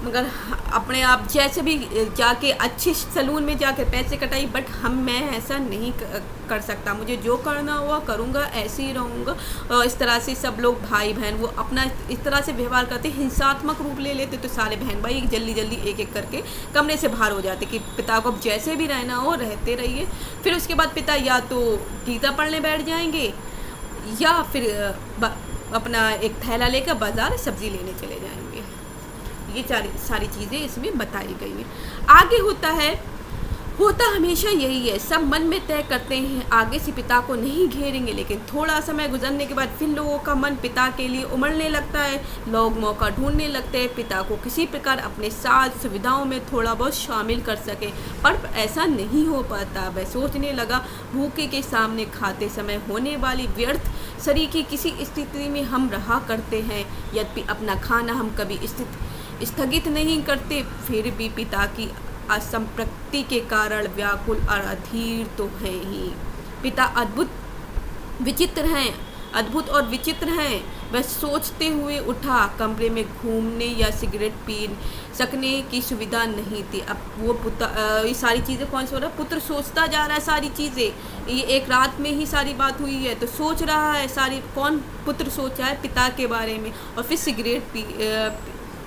Speaker 1: मगर अपने आप जैसे भी जाके अच्छे सैलून में जाकर पैसे कटाई, बट मैं ऐसा नहीं कर सकता। मुझे जो करना हुआ करूँगा, ऐसे ही रहूँगा। और इस तरह से सब लोग भाई बहन वो अपना इस तरह से व्यवहार करते, हिंसात्मक रूप ले लेते, तो सारे बहन भाई जल्दी जल्दी एक एक करके कमरे से बाहर हो जाते कि पिता को अब जैसे भी रहना हो रहते रहिए। फिर उसके बाद पिता या तो गीता पढ़ने बैठ जाएंगे या फिर अपना एक थैला लेकर बाजार सब्जी लेने चले जाएंगे। ये सारी चीज़ें इसमें बताई गई हैं। आगे होता हमेशा यही है, सब मन में तय करते हैं आगे से पिता को नहीं घेरेंगे, लेकिन थोड़ा समय गुजरने के बाद फिर लोगों का मन पिता के लिए उमड़ने लगता है। लोग मौका ढूंढने लगते हैं पिता को किसी प्रकार अपने साथ सुविधाओं में थोड़ा बहुत शामिल कर सके, पर ऐसा नहीं हो पाता। वह सोचने लगा, भूखे के सामने खाते समय होने वाली व्यर्थ शरीर की किसी स्थिति में हम रहा करते हैं, यद्यपि अपना खाना हम कभी स्थगित नहीं करते, फिर भी पिता की असंप्रति के कारण व्याकुल और अधीर तो है ही। पिता अद्भुत और विचित्र हैं। वह सोचते हुए उठा, कमरे में घूमने या सिगरेट पी सकने की सुविधा नहीं थी। अब वो ये सारी चीज़ें कौन सोच रहा है? पुत्र सोचता जा रहा है सारी चीज़ें, ये एक रात में ही सारी बात हुई है, तो सोच रहा है सारी। कौन पुत्र सोचा है? पिता के बारे में। और फिर सिगरेट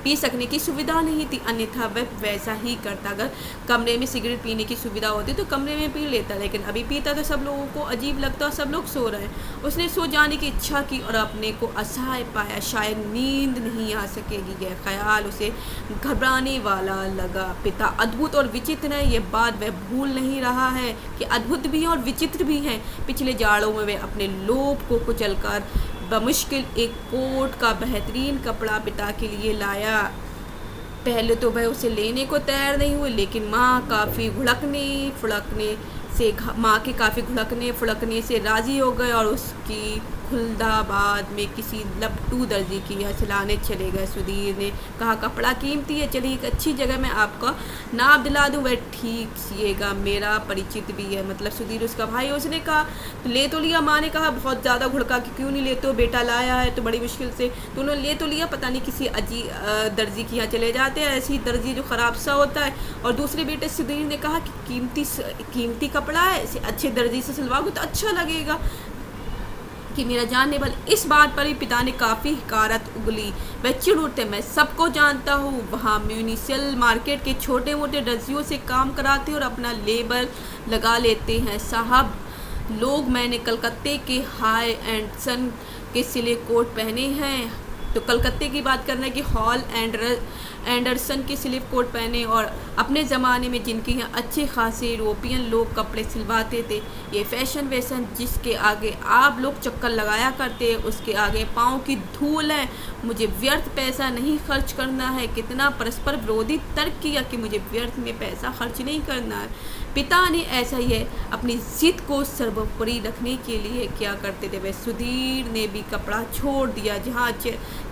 Speaker 1: पी सकने की सुविधा नहीं थी, अन्यथा वह वैसा ही करता। अगर कमरे में सिगरेट पीने की सुविधा होती तो कमरे में पी लेता, लेकिन अभी पीता तो सब लोगों को अजीब लगता और सब लोग सो रहे हैं। उसने सो जाने की इच्छा की और अपने को असहाय पाया, शायद नींद नहीं आ सकेगी। यह ख्याल उसे घबराने वाला लगा। पिता अद्भुत और विचित्र है, ये बात वह भूल नहीं रहा है कि अद्भुत भी और विचित्र भी हैं। पिछले जाड़ों में वह अपने लोभ को कुचलकर बमुश्किल एक कोट का बेहतरीन कपड़ा पिता के लिए लाया। पहले तो वह उसे लेने को तैयार नहीं हुई, लेकिन माँ के काफ़ी घुड़कने फुड़कने से राज़ी हो गए और उसकी खुलदाबाद में किसी लपटू दर्जी की यहाँ चलाने चले गए। सुधीर ने कहा, कपड़ा कीमती है, चलिए एक अच्छी जगह मैं आपका नाप दिला दूँ, वह ठीक सिएगा, मेरा परिचित भी है। मतलब सुधीर उसका भाई। उसने कहा तो ले तो लिया। माँ ने कहा बहुत ज़्यादा घुड़का कि क्यों नहीं लेते हो, बेटा लाया है तो बड़ी मुश्किल से। तो उन्होंने ले तो लिया, पता नहीं किसी दर्जी की यहाँ चले जाते हैं, ऐसी दर्जी जो ख़राब सा होता है। और दूसरे बेटे सुधीर ने कहा कि कीमती कपड़ा है, इसे अच्छे दर्जी से सिलवाओगे तो अच्छा लगेगा कि मेरा जानने वाले। इस बात पर भी पिता ने काफ़ी हकारत उगली। वह चिढ़ उठते, मैं सबको जानता हूँ, वहाँ म्यूनिसिपल मार्केट के छोटे मोटे दर्जियों से काम कराते और अपना लेबर लगा लेते हैं। साहब लोग, मैंने कलकत्ते के हाई एंड सन के सिले कोट पहने हैं, तो कलकत्ते की बात करना है कि हॉल एंडरसन के स्लीव कोट पहने, और अपने ज़माने में जिनके यहाँ अच्छे खासे यूरोपियन लोग कपड़े सिलवाते थे। ये फैशन जिसके आगे आप लोग चक्कर लगाया करते, उसके आगे पाँव की धूल है। मुझे व्यर्थ पैसा नहीं खर्च करना है। कितना परस्पर विरोधी तर्क किया कि मुझे व्यर्थ में पैसा खर्च नहीं करना है। पिता ने ऐसा ही है, अपनी जिद को सर्वोपरि रखने के लिए क्या करते थे। वह सुधीर ने भी कपड़ा छोड़ दिया, जहाँ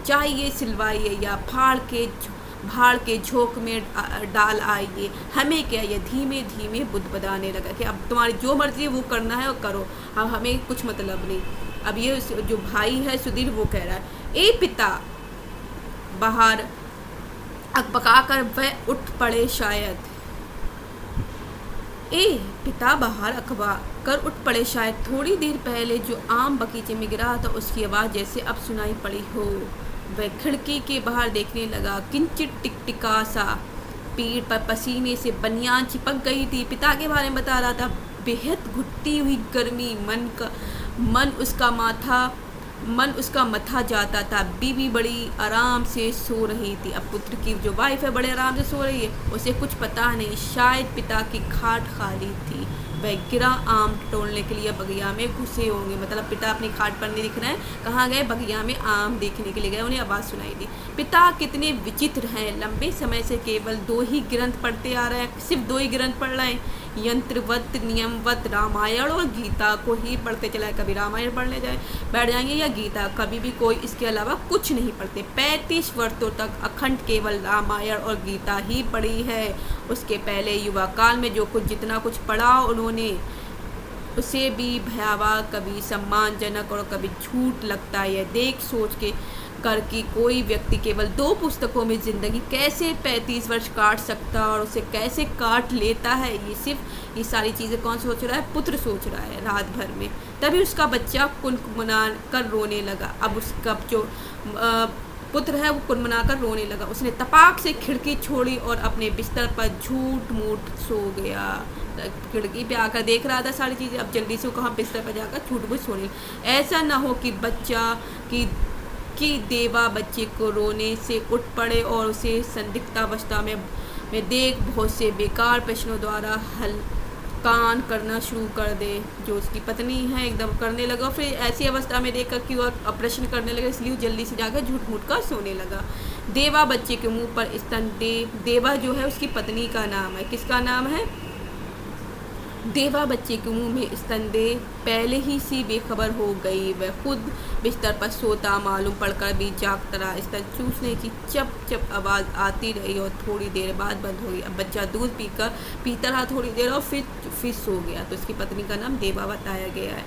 Speaker 1: चाहिए सिलवाइए या भाड़ के झोंक में डाल आइए, हमें क्या। ये धीमे धीमे बुदबुदाने लगा कि अब तुम्हारी जो मर्जी है वो करना है और करो, अब हमें कुछ मतलब नहीं। अब ये जो भाई है सुधीर, वो कह रहा है, ए पिता, बाहर अकबका कर वह उठ पड़े शायद। थोड़ी देर पहले जो आम बगीचे में गिरा था उसकी आवाज़ जैसे अब सुनाई पड़ी हो। वह खिड़की के बाहर देखने लगा। किंचित टिकटिका सा, पीठ पर पसीने से बनियान चिपक गई थी। पिता के बारे में बता रहा था, बेहद घुटती हुई गर्मी, मन उसका मथा जाता था। बीवी बड़ी आराम से सो रही थी। अब पुत्र की जो वाइफ है बड़े आराम से सो रही है, उसे कुछ पता नहीं, शायद पिता की खाट खाली थी। वह गिरा, आम टोलने के लिए बगिया में घुसे होंगे। मतलब पिता अपनी खाट पर नहीं दिख रहे हैं, कहाँ गए? बगिया में आम देखने के लिए गए। उन्हें आवाज़ सुनाई दी। पिता कितने विचित्र हैं, लंबे समय से केवल 2 ही ग्रंथ पढ़ते आ रहे हैं, सिर्फ 2 ही ग्रंथ पढ़ रहे हैं, यंत्रवत नियमवत रामायण और गीता को ही पढ़ते चलाए। कभी रामायण पढ़ने बैठ जाएंगे या गीता, कभी भी कोई इसके अलावा कुछ नहीं पढ़ते। 35 वर्षों तक अखंड केवल रामायण और गीता ही पढ़ी है। उसके पहले युवा काल में जो कुछ जितना कुछ पढ़ा उन्होंने, उसे भी भयावह, कभी सम्मानजनक और कभी झूठ लगता है। यह देख सोच के कर कि कोई व्यक्ति केवल 2 पुस्तकों में ज़िंदगी कैसे 35 वर्ष काट सकता है और उसे कैसे काट लेता है, ये सारी चीज़ें कौन सोच रहा है? पुत्र सोच रहा है रात भर में। तभी उसका बच्चा कुनकुना कर रोने लगा। अब उसका जो पुत्र है वो कुनमुना कर रोने लगा। उसने तपाक से खिड़की छोड़ी और अपने बिस्तर पर झूठ मूठ सो गया। खिड़की पे आकर देख रहा था सारी चीज़ें, अब जल्दी से वो कहाँ बिस्तर पर जाकर झूठ मूठ सोने। ऐसा ना हो कि देवा बच्चे को रोने से उठ पड़े और उसे संदिग्धावस्था में देख बहुत से बेकार प्रश्नों द्वारा कान करना शुरू कर दे। जो उसकी पत्नी है एकदम करने लगा, फिर ऐसी अवस्था में देखकर कि वह प्रश्न करने लगा, इसलिए जल्दी से जाकर झूठ मूठ कर सोने लगा। देवा बच्चे के मुंह पर स्तन दे। देवा जो है उसकी पत्नी का नाम है। किसका नाम है? देवा बच्चे के मुंह में स्तन दे पहले ही सी बेखबर हो गई। वह खुद बिस्तर पर सोता मालूम पड़कर भी जागता रहा। स्तन चूसने की चप चप आवाज़ आती रही और थोड़ी देर बाद बंद हो गई। अब बच्चा दूध पीता रहा थोड़ी देर और फिर सो गया। तो उसकी पत्नी का नाम देवा बताया गया है,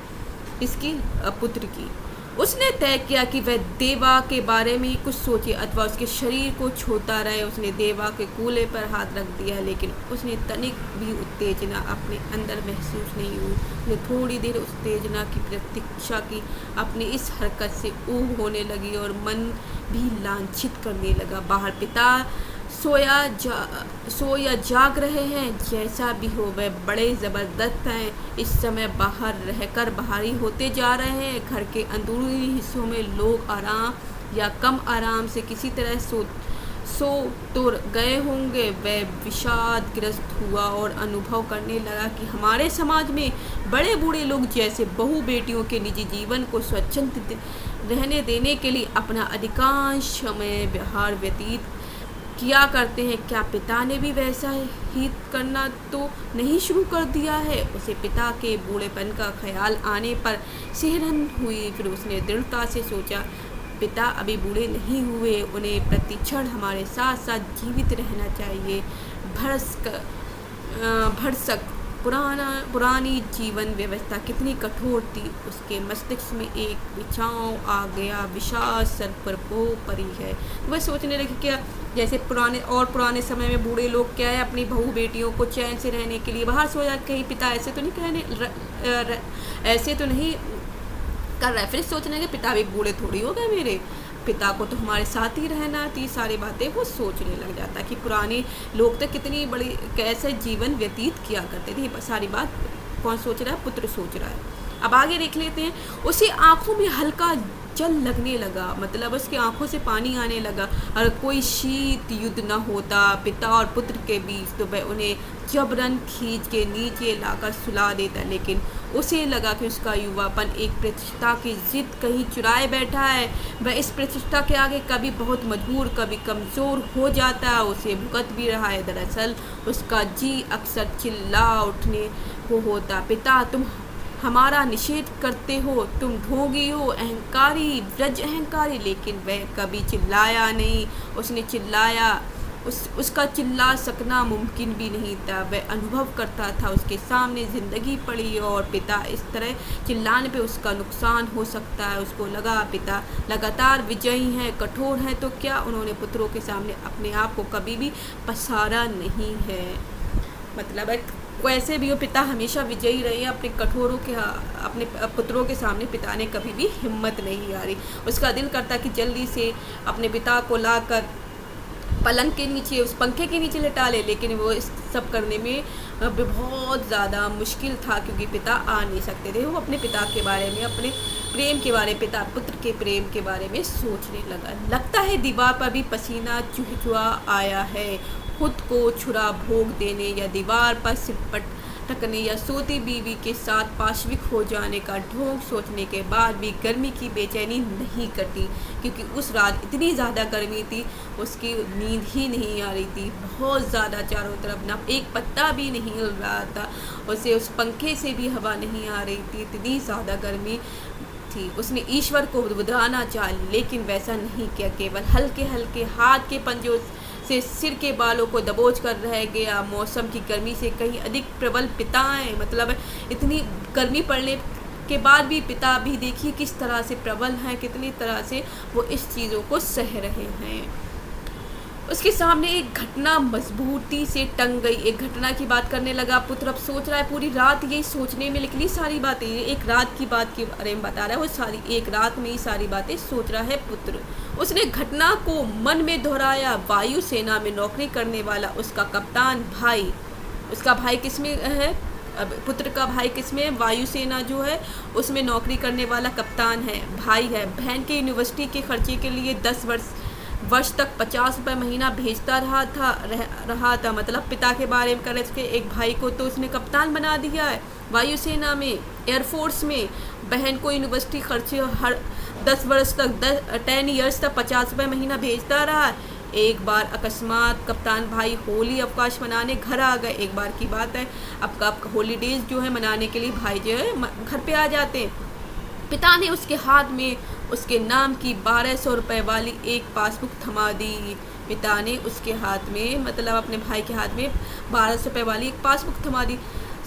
Speaker 1: इसकी पुत्र की। उसने तय किया कि वह देवा के बारे में ही कुछ सोचे अथवा उसके शरीर को छूता रहे। उसने देवा के कूल्हे पर हाथ रख दिया, लेकिन उसने तनिक भी उत्तेजना अपने अंदर महसूस नहीं हुई। उसने थोड़ी देर उत्तेजना की प्रतीक्षा की। अपनी इस हरकत से ऊब होने लगी और मन भी लांछित करने लगा। बाहर पिता सोया जाग रहे हैं। जैसा भी हो वह बड़े ज़बरदस्त हैं। इस समय बाहर रहकर बाहरी होते जा रहे हैं। घर के अंदरूनी हिस्सों में लोग आराम या कम आराम से किसी तरह सो तो गए होंगे। वह विषादग्रस्त हुआ और अनुभव करने लगा कि हमारे समाज में बड़े बूढ़े लोग जैसे बहू बेटियों के निजी जीवन को स्वच्छंद रहने देने के लिए अपना अधिकांश समय बाहर व्यतीत किया करते हैं। क्या पिता ने भी वैसा ही करना तो नहीं शुरू कर दिया है? उसे पिता के बूढ़ेपन का ख्याल आने पर सिहरन हुई। फिर उसने दृढ़ता से सोचा, पिता अभी बूढ़े नहीं हुए, उन्हें प्रतिक्षण हमारे साथ साथ जीवित रहना चाहिए। भरसक पुरानी जीवन व्यवस्था कितनी कठोर थी। उसके मस्तिष्क में एक विचार आ गया, विशाल सर पर वो परी है। वह सोचने लगी क्या जैसे पुराने समय में बूढ़े लोग क्या है अपनी बहू बेटियों को चैन से रहने के लिए बाहर सो जाते। कहीं पिता ऐसे तो नहीं कर रहा है। फिर सोचने लगे पिता भी बूढ़े थोड़ी हो गए, मेरे पिता को तो हमारे साथ ही रहना थी। सारी बातें वो सोचने लग जाता कि पुराने लोग तो कितनी बड़ी कैसे जीवन व्यतीत किया करते थे। सारी बात कौन सोच रहा है? पुत्र सोच रहा है। अब आगे देख लेते हैं। उसी आंखों में हल्का जल लगने लगा, मतलब उसकी आंखों से पानी आने लगा। और कोई शीत युद्ध न होता पिता और पुत्र के बीच तो वह उन्हें जबरन खींच के नीचे लाकर सुला देता। लेकिन उसे लगा कि उसका युवापन एक प्रतिष्ठा की जिद कहीं चुराए बैठा है। वह इस प्रतिष्ठा के आगे कभी बहुत मजबूर कभी कमज़ोर हो जाता है। उसे भुगत भी रहा है। दरअसल उसका जी अक्सर चिल्ला उठने को होता, पिता तुम हमारा निषेध करते हो, तुम ढोंगी हो, अहंकारी, ब्रज अहंकारी। लेकिन वह कभी चिल्लाया नहीं। उसने चिल्लाया उसका चिल्ला सकना मुमकिन भी नहीं था। वह अनुभव करता था उसके सामने ज़िंदगी पड़ी और पिता इस तरह चिल्लाने पे उसका नुकसान हो सकता है। उसको लगा पिता लगातार विजयी हैं, कठोर हैं, तो क्या उन्होंने पुत्रों के सामने अपने आप को कभी भी पसारा नहीं है। मतलब वैसे भी वो पिता हमेशा विजयी रहे। अपने अपने पुत्रों के सामने पिता ने कभी भी हिम्मत नहीं हारी। उसका दिल करता कि जल्दी से अपने पिता को लाकर पलंग के नीचे उस पंखे के नीचे लिटा ले, लेकिन वो इस सब करने में बहुत ज़्यादा मुश्किल था क्योंकि पिता आ नहीं सकते थे। वो अपने पिता के बारे में, अपने प्रेम के बारे में, पिता पुत्र के प्रेम के बारे में सोचने लगा। लगता है दीवार पर भी पसीना चुहचुआ आया है। खुद को छुरा भोग देने या दीवार पर सिपटकने या सोती बीवी के साथ पाशविक हो जाने का ढोंग सोचने के बाद भी गर्मी की बेचैनी नहीं कटी, क्योंकि उस रात इतनी ज़्यादा गर्मी थी उसकी नींद ही नहीं आ रही थी। बहुत ज़्यादा चारों तरफ ना एक पत्ता भी नहीं हिल रहा था। उसे उस पंखे से भी हवा नहीं आ रही थी, इतनी ज़्यादा गर्मी थी। उसने ईश्वर को बुझाना चाहा लेकिन वैसा नहीं किया। केवल हल्के हल्के हाथ के पंजों से सिर के बालों को दबोच कर रह गया। मौसम की गर्मी से कहीं अधिक प्रबल पिताएं, मतलब इतनी गर्मी पड़ने के बाद भी पिता भी देखिए किस तरह से प्रबल हैं, कितनी तरह से वो इस चीज़ों को सह रहे हैं। उसके सामने एक घटना मजबूती से टंग गई। एक घटना की बात करने लगा पुत्र। अब सोच रहा है, पूरी रात यही सोचने में निकली सारी बातें, एक रात की बात के बारे में बता रहा है, वो सारी एक रात में ही सारी बातें सोच रहा है पुत्र। उसने घटना को मन में दोहराया। वायुसेना में नौकरी करने वाला उसका कप्तान भाई, उसका भाई किसमें है, अब पुत्र का भाई किसमें, वायुसेना जो है उसमें नौकरी करने वाला कप्तान है, भाई है। बहन के यूनिवर्सिटी के खर्चे के लिए 10 वर्ष तक 50 रुपये महीना भेजता रहा था। मतलब पिता के बारे में करे, उसके एक भाई को तो उसने कप्तान बना दिया है वायुसेना में, एयरफोर्स में। बहन को यूनिवर्सिटी खर्चे हर 10 वर्ष तक 10 ईयर्स तक 50 रुपये महीना भेजता रहा है। एक बार अकस्मात कप्तान भाई होली अवकाश मनाने घर आ गए। एक बार की बात है, अब हॉलीडेज जो है मनाने के लिए भाई जो है घर पे आ जाते हैं। पिता ने उसके हाथ में उसके नाम की 1200 रुपये वाली एक पासबुक थमा दी। पिता ने उसके हाथ में, मतलब अपने भाई के हाथ में 1200 रुपये वाली एक पासबुक थमा दी।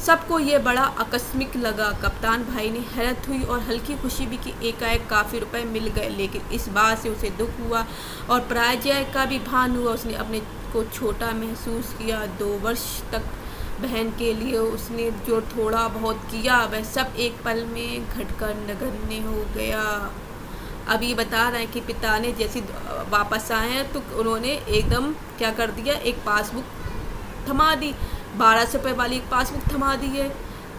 Speaker 1: सबको ये बड़ा आकस्मिक लगा। कप्तान भाई ने हैरत हुई और हल्की खुशी भी कि एकाएक काफ़ी रुपए मिल गए, लेकिन इस बात से उसे दुख हुआ और पराजय का भी भान हुआ। उसने अपने को छोटा महसूस किया। 2 वर्ष तक बहन के लिए उसने जो थोड़ा बहुत किया वह सब एक पल में घटकर नगण्य हो गया। अब ये बता रहे हैं कि पिता ने जैसे वापस आए हैं तो उन्होंने एकदम क्या कर दिया, एक पासबुक थमा दी, 1200 रुपये वाली एक पासबुक थमा दी है।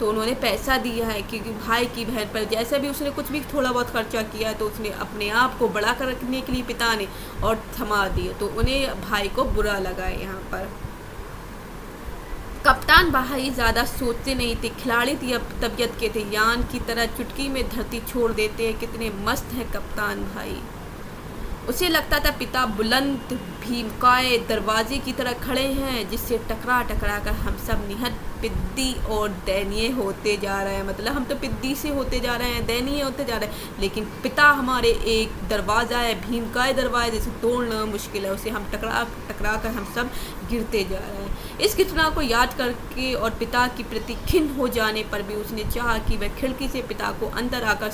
Speaker 1: तो उन्होंने पैसा दिया है क्योंकि भाई की बहन पर जैसे भी उसने कुछ भी थोड़ा बहुत खर्चा किया है तो उसने अपने आप को बड़ा कर रखने के लिए पिता ने और थमा दिए, तो उन्हें भाई को बुरा लगा है यहाँ पर। कप्तान भाई ज़्यादा सोचते नहीं थे, खिलाड़ी तबीयत के थे, यान की तरह चुटकी में धरती छोड़ देते हैं। कितने मस्त है कप्तान भाई। उसे लगता था पिता बुलंद भीमकाय दरवाजे की तरह खड़े हैं जिससे टकरा टकरा कर हम सब निहत पिद्दी और दयनीय होते जा रहे हैं। मतलब हम तो पिद्दी से होते जा रहे हैं, दयनीय होते जा रहे हैं, लेकिन पिता हमारे एक दरवाज़ा है, भीमकाय दरवाजे जिसे तोड़ना मुश्किल है, उसे हम टकरा टकरा कर हम सब गिरते जा रहे हैं। इस घटना को याद करके और पिता की प्रति खिन्न हो जाने पर भी उसने चाहा कि वह खिड़की से पिता को अंदर आकर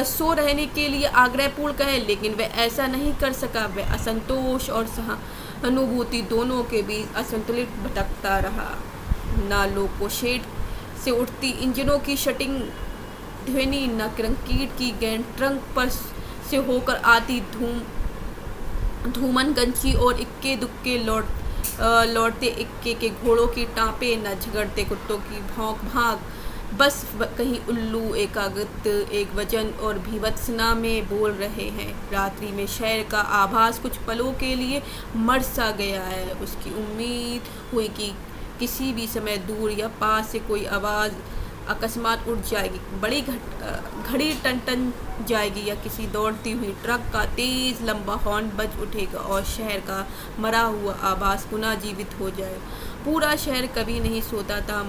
Speaker 1: सो रहने के लिए आग्रहपूर्ण कहे, लेकिन वह ऐसा नहीं कर सका। वह असंतोष और सहानुभूति दोनों के बीच असंतुलित भटकता रहा। नालों को शेड से उठती इंजनों की शटिंग ध्वनि, न कंक्रीट की गेंद ट्रंक पर से होकर आती धूमन गंची और इक्के दुक्के लौटते इक्के के घोड़ों की टाँपे, न झगड़ते कुत्तों की भौंक भाग। बस कहीं उल्लू एकाग्रत एक वचन और भीभत्सना में बोल रहे हैं। रात्रि में शहर का आभास कुछ पलों के लिए मर सा गया है। उसकी उम्मीद हुई कि किसी भी समय दूर या पास से कोई आवाज़ अकस्मात उठ जाएगी, बड़ी घड़ी टन जाएगी या किसी दौड़ती हुई ट्रक का तेज़ लंबा हॉर्न बज उठेगा और शहर का मरा हुआ आभास पुनः जीवित हो जाए। पूरा शहर कभी नहीं सोता था,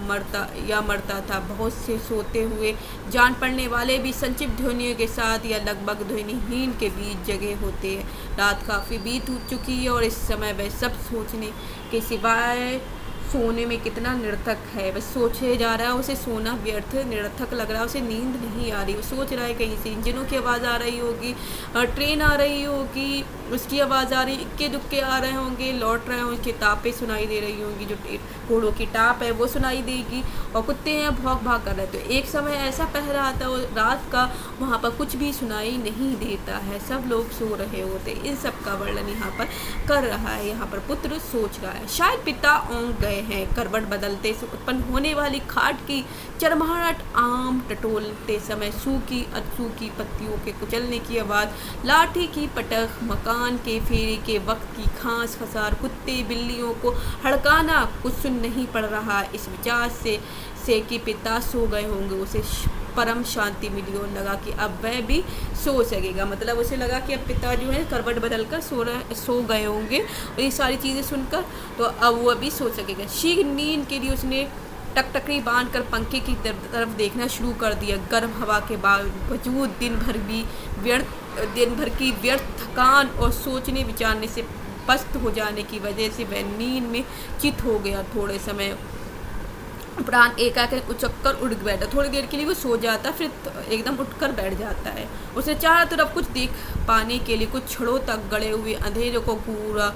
Speaker 1: मरता था। बहुत से सोते हुए जान पड़ने वाले भी संक्षिप्त ध्वनियों के साथ या लगभग ध्वनिहीन के बीच जगे होते हैं। रात काफ़ी बीत चुकी है और इस समय वह सब सोचने के सिवाय सोने में कितना निरर्थक है। बस सोचे जा रहा है, उसे सोना व्यर्थ निरर्थक लग रहा है, उसे नींद नहीं आ रही। वो सोच रहा है कहीं से इंजनों की आवाज़ आ रही होगी, ट्रेन आ रही होगी, उसकी आवाज़ आ रही, इक्के दुक्के आ रहे होंगे, लौट रहे होंगे, टापें सुनाई दे रही होंगी, जो घोड़ों की टाप है वो सुनाई देगी और कुत्ते हैं भौंक भाग कर रहे। तो एक समय ऐसा पहरा आता है रात का, वहाँ पर कुछ भी सुनाई नहीं देता है, सब लोग सो रहे होते। इन सब का वर्णन यहाँ पर कर रहा है। यहाँ पर पुत्र सोच रहा है, शायद पिता औंक गए हैं। करवट बदलते से उत्पन्न होने वाली खाट की चरमराहट, आम टटोलते समय सूखी पत्तियों के कुचलने की आवाज़, लाठी की पटक, मकान के फेरे के वक्त की खांस खसार, कुत्ते बिल्लियों को हड़काना, कुछ सुन नहीं पड़ रहा। इस विचार से कि पिता सो गए होंगे उसे परम शांति मिली और लगा कि अब वह भी सो सकेगा। मतलब उसे लगा कि अब पिता जो है करवट बदल कर सो गए होंगे और ये सारी चीज़ें सुनकर, तो अब वह भी सो सकेगा। शीघ्र नींद के लिए उसने टकटकी बांधकर पंखे की तरफ देखना शुरू कर दिया। गर्म हवा के बावजूद दिन भर की व्यर्थ थकान और सोचने विचारने से पस्त हो जाने की वजह से वह नींद में चित हो गया। थोड़े समय प्राण एकाएक उचक्कर उठ बैठा। थोड़ी देर के लिए वो सो जाता, फिर एकदम उठकर बैठ जाता है। उसे चारों तरफ कुछ देख पाने के लिए कुछ क्षणों तक गड़े हुए अंधेरे को घूरा।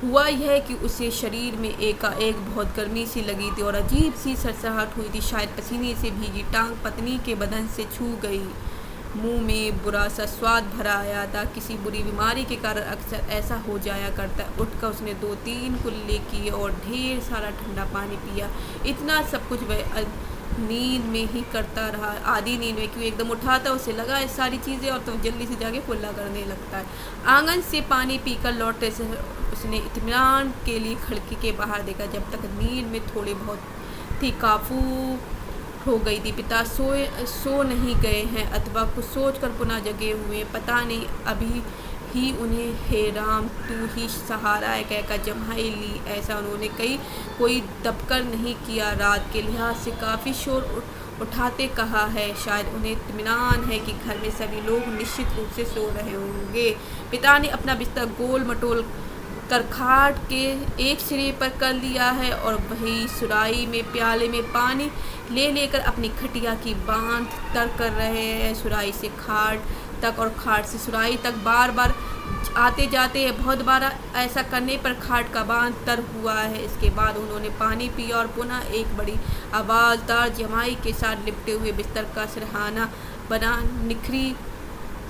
Speaker 1: हुआ यह कि उसे शरीर में एकाएक बहुत गर्मी सी लगी थी और अजीब सी सरसराहट हुई थी। शायद पसीने से भीगी टांग पत्नी के बदन से छू गई। मुंह में बुरा सा स्वाद भरा आया था। किसी बुरी बीमारी के कारण अक्सर ऐसा हो जाया करता। उठकर उसने 2-3 कुल्ले किए और ढेर सारा ठंडा पानी पिया। इतना सब कुछ वह नींद में ही करता रहा, आधी नींद में, क्यों एकदम उठा था उसे लगा ये सारी चीज़ें और तो जल्दी से जाके कुल्ला करने लगता है। आंगन से पानी पीकर लौटे से उसने इत्मीनान के लिए खिड़की के बाहर देखा। जब तक नींद में थोड़ी बहुत थी काफू हो गई थी। पिता सो नहीं गए हैं अथवा कुछ सोचकर पुनः जगे हुए, पता नहीं। अभी ही उन्हें हे राम तू ही सहारा है कहकर जम्हाई ली। ऐसा उन्होंने कोई दबकर नहीं किया। रात के लिहाज से काफ़ी शोर उठाते कहा है। शायद उन्हें इत्मीनान है कि घर में सभी लोग निश्चित रूप से सो रहे होंगे। पिता ने अपना बिस्तर गोल मटोल कर खाट के एक सिरे पर कर लिया है और वही सुराही में प्याले में पानी लेकर अपनी खटिया की बांध तर कर रहे हैं। सुराही से खाट तक और खाट से सुराही तक बार बार आते जाते हैं। बहुत बार ऐसा करने पर खाट का बांध तर हुआ है। इसके बाद उन्होंने पानी पिया और पुनः एक बड़ी आवाज़दार जमाई के साथ लिपटे हुए बिस्तर का सिरहाना बना निखरी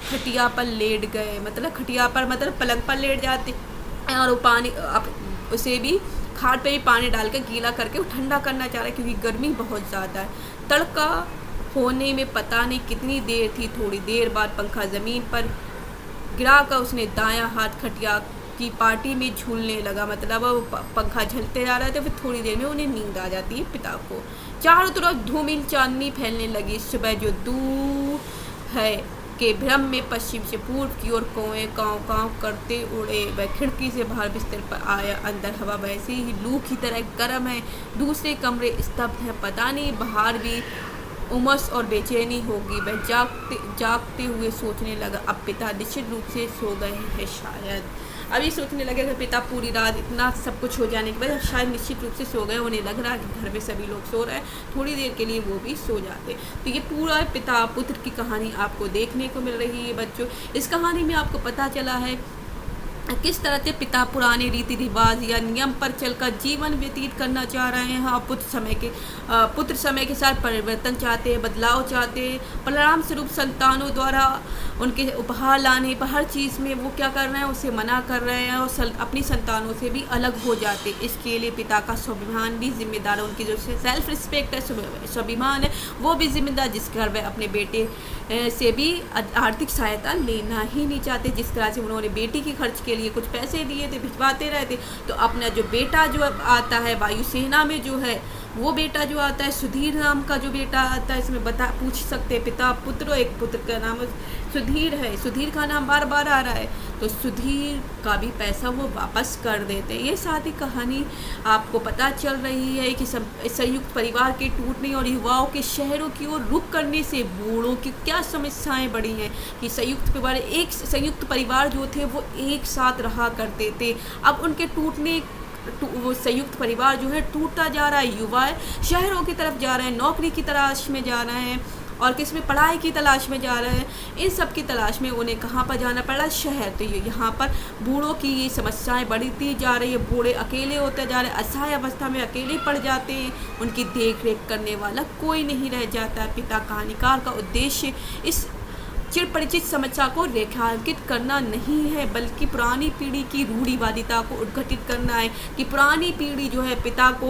Speaker 1: खटिया पर लेट गए। मतलब खटिया पर मतलब पलंग पर लेट जाते और वो पानी उसे भी खाट पे भी पानी डाल के गीला करके वो ठंडा करना चाह रहा है, क्योंकि गर्मी बहुत ज़्यादा है। तड़का होने में पता नहीं कितनी देर थी। थोड़ी देर बाद पंखा ज़मीन पर गिरा कर उसने दायां हाथ खटिया की पार्टी में झूलने लगा। मतलब वो पंखा झलते जा रहे थे, फिर थोड़ी देर में उन्हें नींद आ जाती है पिता को। चारों तरफ धूमिल चांदनी फैलने लगी। सुबह जो दूर है के भ्रम में पश्चिम से पूर्व की ओर कौए काँव काँव करते उड़े। वह खिड़की से बाहर बिस्तर पर आया। अंदर हवा वैसे ही लू की तरह गर्म है। दूसरे कमरे स्तब्ध है। पता नहीं बाहर भी उमस और बेचैनी होगी। वह जागते हुए सोचने लगा, अब पिता निश्चित रूप से सो गए हैं शायद। अभी सोचने लगे कि पिता पूरी रात इतना सब कुछ हो जाने के बाद शायद निश्चित रूप से सो गए। उन्हें लग रहा है कि घर में सभी लोग सो रहे हैं, थोड़ी देर के लिए वो भी सो जाते। तो ये पूरा पिता पुत्र की कहानी आपको देखने को मिल रही है बच्चों। इस कहानी में आपको पता चला है किस तरह से पिता पुराने रीति रिवाज या नियम पर चलकर जीवन व्यतीत करना चाह रहे हैं। हाँ, पुत्र समय के साथ परिवर्तन चाहते हैं, बदलाव चाहते हैं। परिणाम स्वरूप संतानों द्वारा उनके उपहार लाने पर हर चीज़ में वो क्या कर रहे हैं, उसे मना कर रहे हैं और अपनी संतानों से भी अलग हो जाते। इसके लिए पिता का स्वाभिमान भी जिम्मेदार है। उनकी जो सेल्फ रिस्पेक्ट है, स्वाभिमान है, वो भी जिम्मेदार, जिसके घर वह अपने बेटे से भी आर्थिक सहायता लेना ही नहीं चाहते। जिस तरह से उन्होंने बेटी की खर्च के लिए कुछ पैसे दिए थे, भिजवाते रहते, तो अपना जो बेटा जो आता है वायुसेना में जो है वो बेटा जो आता है, सुधीर नाम का जो बेटा आता है, इसमें पूछ सकते हैं पिता पुत्र, एक पुत्र का नाम सुधीर है, सुधीर का नाम बार बार आ रहा है, तो सुधीर का भी पैसा वो वापस कर देते हैं। ये सारी कहानी आपको पता चल रही है कि संयुक्त परिवार के टूटने और युवाओं के शहरों की ओर रुख करने से बूढ़ों की क्या समस्याएं बढ़ी हैं। कि संयुक्त परिवार जो थे वो एक साथ रहा करते थे, अब उनके टूटने वो संयुक्त परिवार जो है टूटता जा रहा है। युवा शहरों की तरफ जा रहे हैं, नौकरी की तलाश में जा रहे हैं और किसमें पढ़ाई की तलाश में जा रहे हैं। इन सब की तलाश में उन्हें कहाँ पर जाना पड़ा, शहर। तो यहाँ पर बूढ़ों की ये समस्याएं बढ़ती जा रही है। बूढ़े अकेले होते जा रहे हैं, असहाय अवस्था में अकेले पड़ जाते हैं, उनकी देख रेख करने वाला कोई नहीं रह जाता। पिता कहानीकार का उद्देश्य इस चिर परिचित समस्या को रेखांकित करना नहीं है, बल्कि पुरानी पीढ़ी की रूढ़िवादिता को उद्घाटित करना है। कि पुरानी पीढ़ी जो है पिता को,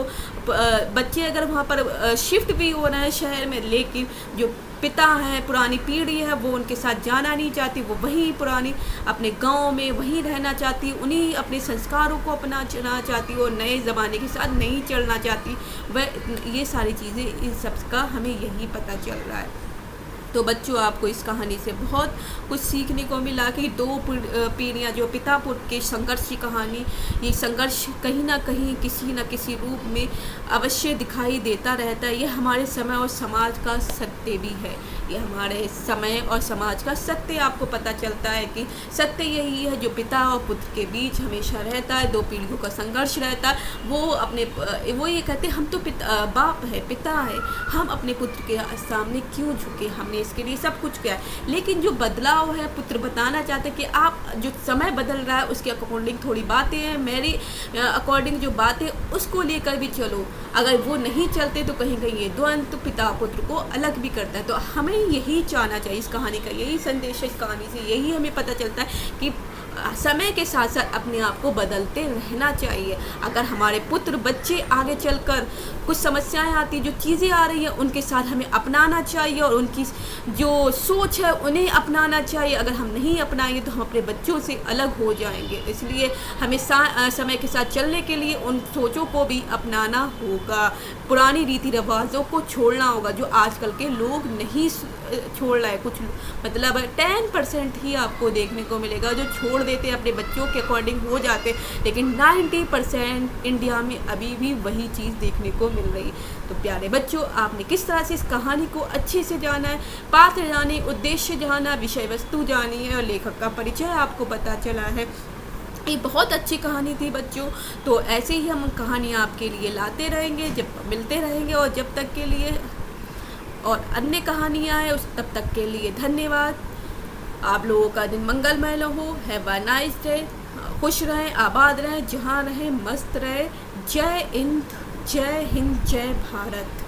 Speaker 1: बच्चे अगर वहाँ पर शिफ्ट भी हो रहे हैं शहर में, लेकिन जो पिता हैं, पुरानी पीढ़ी है, वो उनके साथ जाना नहीं चाहती। वो वहीं पुरानी अपने गांव में वहीं रहना चाहती, उन्हीं अपने संस्कारों को अपनाना चाहती और नए ज़माने के साथ नहीं चलना चाहती। वह ये सारी चीज़ें, इन सब का हमें यही पता चल रहा है। तो बच्चों आपको इस कहानी से बहुत कुछ सीखने को मिला कि दो पीढ़ियाँ जो पिता पुत्र के संघर्ष की कहानी, ये संघर्ष कहीं ना कहीं किसी न किसी रूप में अवश्य दिखाई देता रहता है। ये हमारे समय और समाज का सत्य भी है, ये हमारे समय और समाज का सत्य आपको पता चलता है कि सत्य यही है जो पिता और पुत्र के बीच हमेशा रहता है, दो पीढ़ियों का संघर्ष रहता है। वो ये कहते हैं हम तो बाप है, पिता है, हम अपने पुत्र के सामने क्यों झुके, हमने इसके लिए सब कुछ किया है। लेकिन जो बदलाव है, पुत्र बताना चाहते हैं कि आप जो समय बदल रहा है उसके अकॉर्डिंग थोड़ी बातें हैं, मेरी अकॉर्डिंग जो बातें उसको लेकर भी चलो। अगर वो नहीं चलते तो कहीं कहीं ये द्वंद्व पिता पुत्र को अलग भी करता है। तो हमें यही चाहना चाहिए, इस कहानी का यही संदेश है, इस कहानी से यही हमें पता चलता है कि समय के साथ साथ अपने आप को बदलते रहना चाहिए। अगर हमारे पुत्र बच्चे आगे चलकर कुछ समस्याएं आती, जो चीज़ें आ रही हैं उनके साथ हमें अपनाना चाहिए और उनकी जो सोच है उन्हें अपनाना चाहिए। अगर हम नहीं अपनाएंगे तो हम अपने बच्चों से अलग हो जाएंगे। इसलिए हमें समय के साथ चलने के लिए उन सोचों को भी अपनाना होगा, पुरानी रीति रिवाजों को छोड़ना होगा जो आजकल के लोग नहीं छोड़ रहे हैं। कुछ मतलब 10% ही आपको देखने को मिलेगा जो छोड़ देते हैं, अपने बच्चों के अकॉर्डिंग हो जाते हैं, लेकिन 90% इंडिया में अभी भी वही चीज़ देखने को मिल रही। तो प्यारे बच्चों, आपने किस तरह से इस कहानी को अच्छे से जाना है, पात्र जाने, उद्देश्य जाना, विषय वस्तु जानी है और लेखक का परिचय आपको पता चला है। ये बहुत अच्छी कहानी थी बच्चों। तो ऐसे ही हम कहानियाँ आपके लिए लाते रहेंगे, जब मिलते रहेंगे, और जब तक के लिए और अन्य कहानियाँ हैं उस तब तक के लिए धन्यवाद। आप लोगों का दिन मंगलमय हो। Have a nice day. खुश रहें, आबाद रहें, जहाँ रहें मस्त रहें। जय हिंद, जय हिंद, जय भारत।